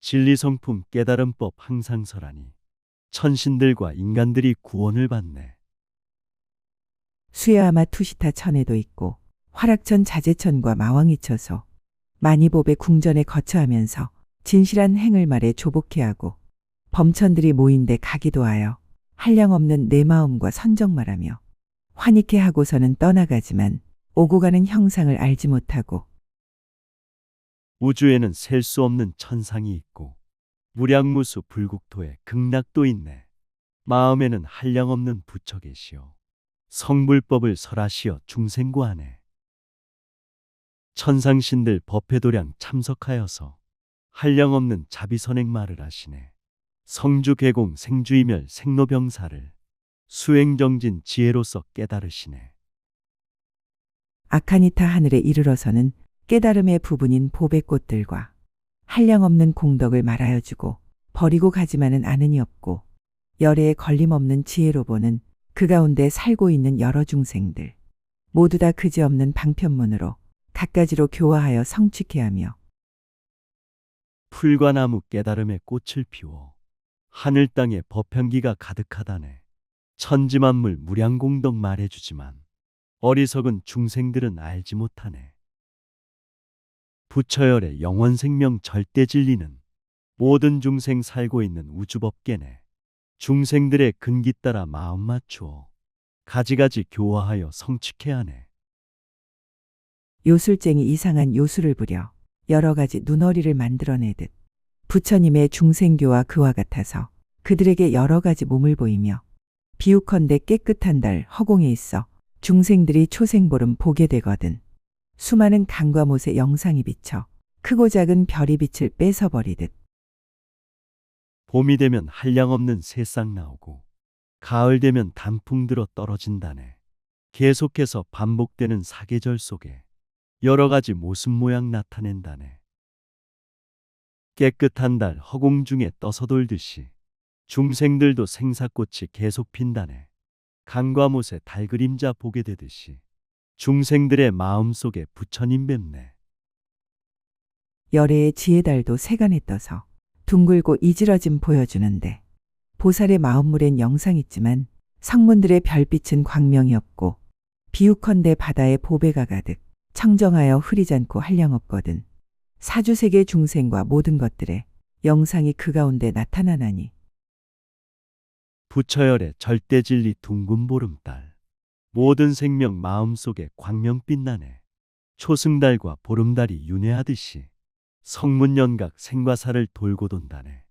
진리성품 깨달음법 항상 설하니 천신들과 인간들이 구원을 받네. 수야아마 투시타 천에도 있고 화락천 자제천과 마왕이처소 만이법의 궁전에 거처하면서 진실한 행을 말해 조복해 하고 범천들이 모인 데 가기도 하여 한량없는 내 마음과 선정 말하며 환희케 하고서는 떠나가지만 오고 가는 형상을 알지 못하고 우주에는 셀 수 없는 천상이 있고 무량무수 불국토에 극락도 있네. 마음에는 한량없는 부처 계시오. 성불법을 설하시어 중생고하네. 천상신들 법회도량 참석하여서 한량없는 자비선행 말을 하시네. 성주개공 생주이멸 생로병사를 수행정진 지혜로서 깨달으시네. 아카니타 하늘에 이르러서는 깨달음의 부분인 보배꽃들과 한량없는 공덕을 말하여 주고 버리고 가지만은 않으니 없고 열애에 걸림없는 지혜로 보는 그 가운데 살고 있는 여러 중생들 모두 다 그지없는 방편문으로 갖가지로 교화하여 성취케 하며 풀과 나무 깨달음의 꽃을 피워 하늘 땅에 법향기가 가득하다네. 천지만물 무량공덕 말해주지만 어리석은 중생들은 알지 못하네. 부처열의 영원생명 절대진리는 모든 중생 살고 있는 우주법계네. 중생들의 근기 따라 마음 맞추어 가지가지 교화하여 성취케 하네. 요술쟁이 이상한 요술을 부려 여러 가지 눈어리를 만들어내듯 부처님의 중생교와 그와 같아서 그들에게 여러 가지 몸을 보이며 비유컨대 깨끗한 달 허공에 있어 중생들이 초생보름 보게 되거든 수많은 강과 못의 영상이 비쳐 크고 작은 별이 빛을 뺏어버리듯 봄이 되면 한량없는 새싹 나오고 가을 되면 단풍 들어 떨어진다네. 계속해서 반복되는 사계절 속에 여러 가지 모습 모양 나타낸다네. 깨끗한 달 허공 중에 떠서 돌듯이 중생들도 생사꽃이 계속 핀다네. 강과 못의 달 그림자 보게 되듯이 중생들의 마음속에 부처님 뵙네. 열애의 지혜달도 세간에 떠서 둥글고 이지러짐 보여주는데 보살의 마음물엔 영상 있지만 성문들의 별빛은 광명이 없고 비유컨대 바다에 보배가 가득 청정하여 흐리지 않고 한량없거든 사주세계 중생과 모든 것들의 영상이 그 가운데 나타나나니 부처열의 절대진리 둥근 보름달 모든 생명 마음속에 광명 빛나네. 초승달과 보름달이 윤회하듯이 성문연각 생과사를 돌고 돈다네.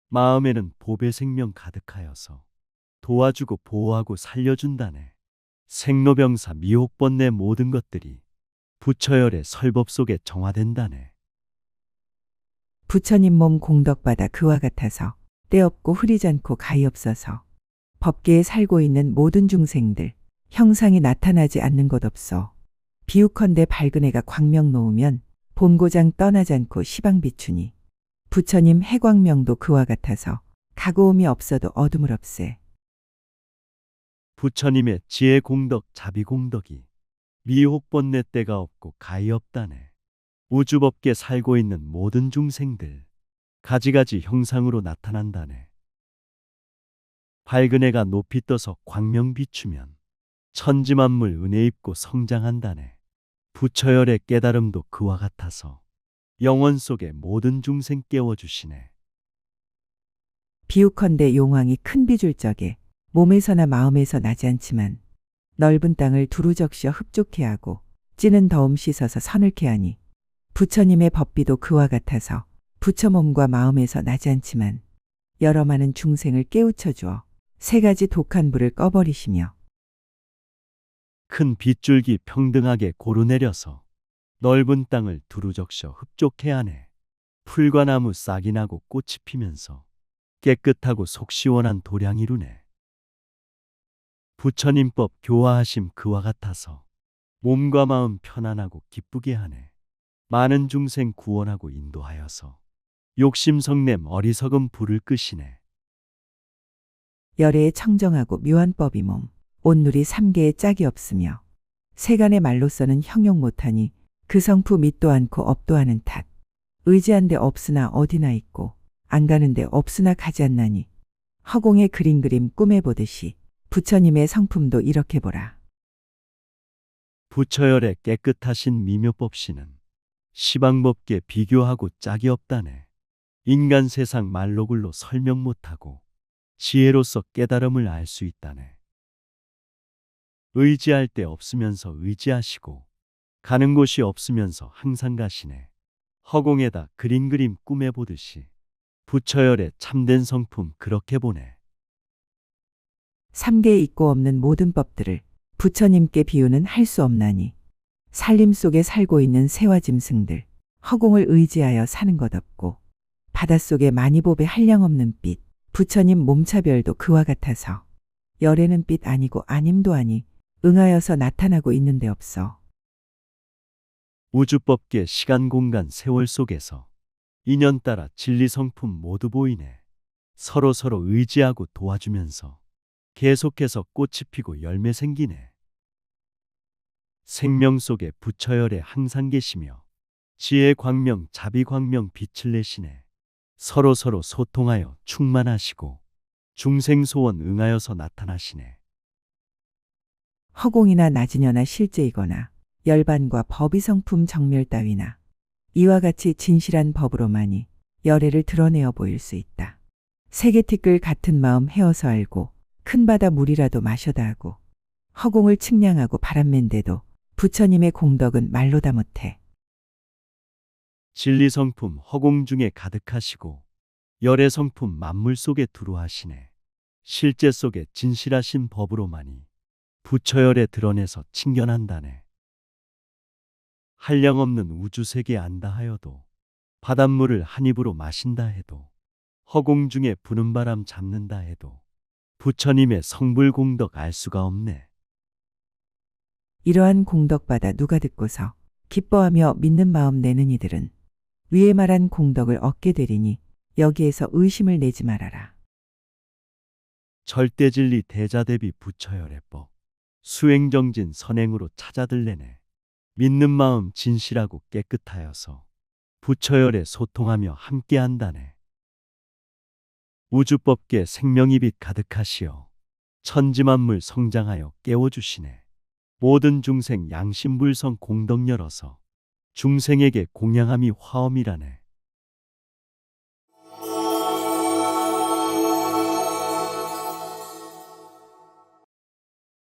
마음에는 보배 생명 가득하여서 도와주고 보호하고 살려준다네. 생로병사 미혹번뇌 모든 것들이 부처열의 설법 속에 정화된다네. 부처님 몸 공덕받아 그와 같아서 때없고 흐리지 않고 가엾어서 법계에 살고 있는 모든 중생들 형상이 나타나지 않는 것 없어. 비유컨대 밝은 해가 광명 놓으면 본고장 떠나지 않고 시방 비추니 부처님 해광명도 그와 같아서 가고움이 없어도 어둠을 없애. 부처님의 지혜 공덕 자비 공덕이 미혹번뇌 때가 없고 가히 없다네. 우주법계 살고 있는 모든 중생들 가지가지 형상으로 나타난다네. 밝은 해가 높이 떠서 광명 비추면 천지만물 은혜 입고 성장한다네. 부처열의 깨달음도 그와 같아서 영원 속에 모든 중생 깨워주시네. 비유컨대 용왕이 큰 비 줄 적에 몸에서나 마음에서 나지 않지만 넓은 땅을 두루 적셔 흡족해 하고 찌는 더움 씻어서 서늘케 하니 부처님의 법비도 그와 같아서 부처 몸과 마음에서 나지 않지만 여러 많은 중생을 깨우쳐 주어 세 가지 독한 불을 꺼버리시며 큰 빗줄기 평등하게 고루 내려서 넓은 땅을 두루 적셔 흡족해 하네. 풀과 나무 싹이 나고 꽃이 피면서 깨끗하고 속 시원한 도량이 이루네. 부처님법 교화하심 그와 같아서 몸과 마음 편안하고 기쁘게 하네. 많은 중생 구원하고 인도하여서 욕심 성냄 어리석음 불을 끄시네. 열애에 청정하고 묘한 법이 몸 온누리 삼계에 짝이 없으며 세간의 말로서는 형용 못하니 그 성품 밑도 않고 업도 하는 탓 의지한 데 없으나 어디나 있고 안 가는 데 없으나 가지 않나니 허공에 그린 그림 꿈에 보듯이 부처님의 성품도 이렇게 보라. 부처열의 깨끗하신 미묘법씨는 시방법계 비교하고 짝이 없다네. 인간 세상 말로 글로 설명 못하고 지혜로서 깨달음을 알 수 있다네. 의지할 데 없으면서 의지하시고 가는 곳이 없으면서 항상 가시네. 허공에다 그린 그림 꿈에 보듯이 부처열의 참된 성품 그렇게 보네. 삼계에 있고 없는 모든 법들을 부처님께 비유는 할 수 없나니 살림 속에 살고 있는 새와 짐승들 허공을 의지하여 사는 것 없고 바닷속에 많이보배 한량없는 빛 부처님 몸차별도 그와 같아서 열에는 빛 아니고 아님도 아니 응하여서 나타나고 있는 데 없어. 우주법계 시간 공간 세월 속에서 인연 따라 진리 성품 모두 보이네. 서로 의지하고 도와주면서 계속해서 꽃이 피고 열매 생기네. 생명 속에 부처열에 항상 계시며 지혜 광명 자비 광명 빛을 내시네. 서로 소통하여 충만하시고 중생 소원 응하여서 나타나시네. 허공이나 낮으녀나 실제이거나 열반과 법의 성품 정멸 따위나 이와 같이 진실한 법으로만이 열애를 드러내어 보일 수 있다. 세계티끌 같은 마음 헤어서 알고 큰 바다 물이라도 마셔다 하고 허공을 측량하고 바람맨데도 부처님의 공덕은 말로 다 못해. 진리 성품 허공 중에 가득하시고 열의 성품 만물 속에 두루하시네. 실제 속에 진실하신 법으로만이 부처열에 드러내서 칭견한다네. 한량없는 우주세계 안다 하여도 바닷물을 한 입으로 마신다 해도 허공 중에 부는 바람 잡는다 해도 부처님의 성불 공덕 알 수가 없네. 이러한 공덕받아 누가 듣고서 기뻐하며 믿는 마음 내는 이들은 위에 말한 공덕을 얻게 되리니 여기에서 의심을 내지 말아라. 절대진리 대자대비 부처열의 법 수행정진 선행으로 찾아들래네. 믿는 마음 진실하고 깨끗하여서 부처열에 소통하며 함께한다네. 우주법계 생명이 빛 가득하시어 천지만물 성장하여 깨워주시네. 모든 중생 양심불성 공덕 열어서 중생에게 공양함이 화엄이라네.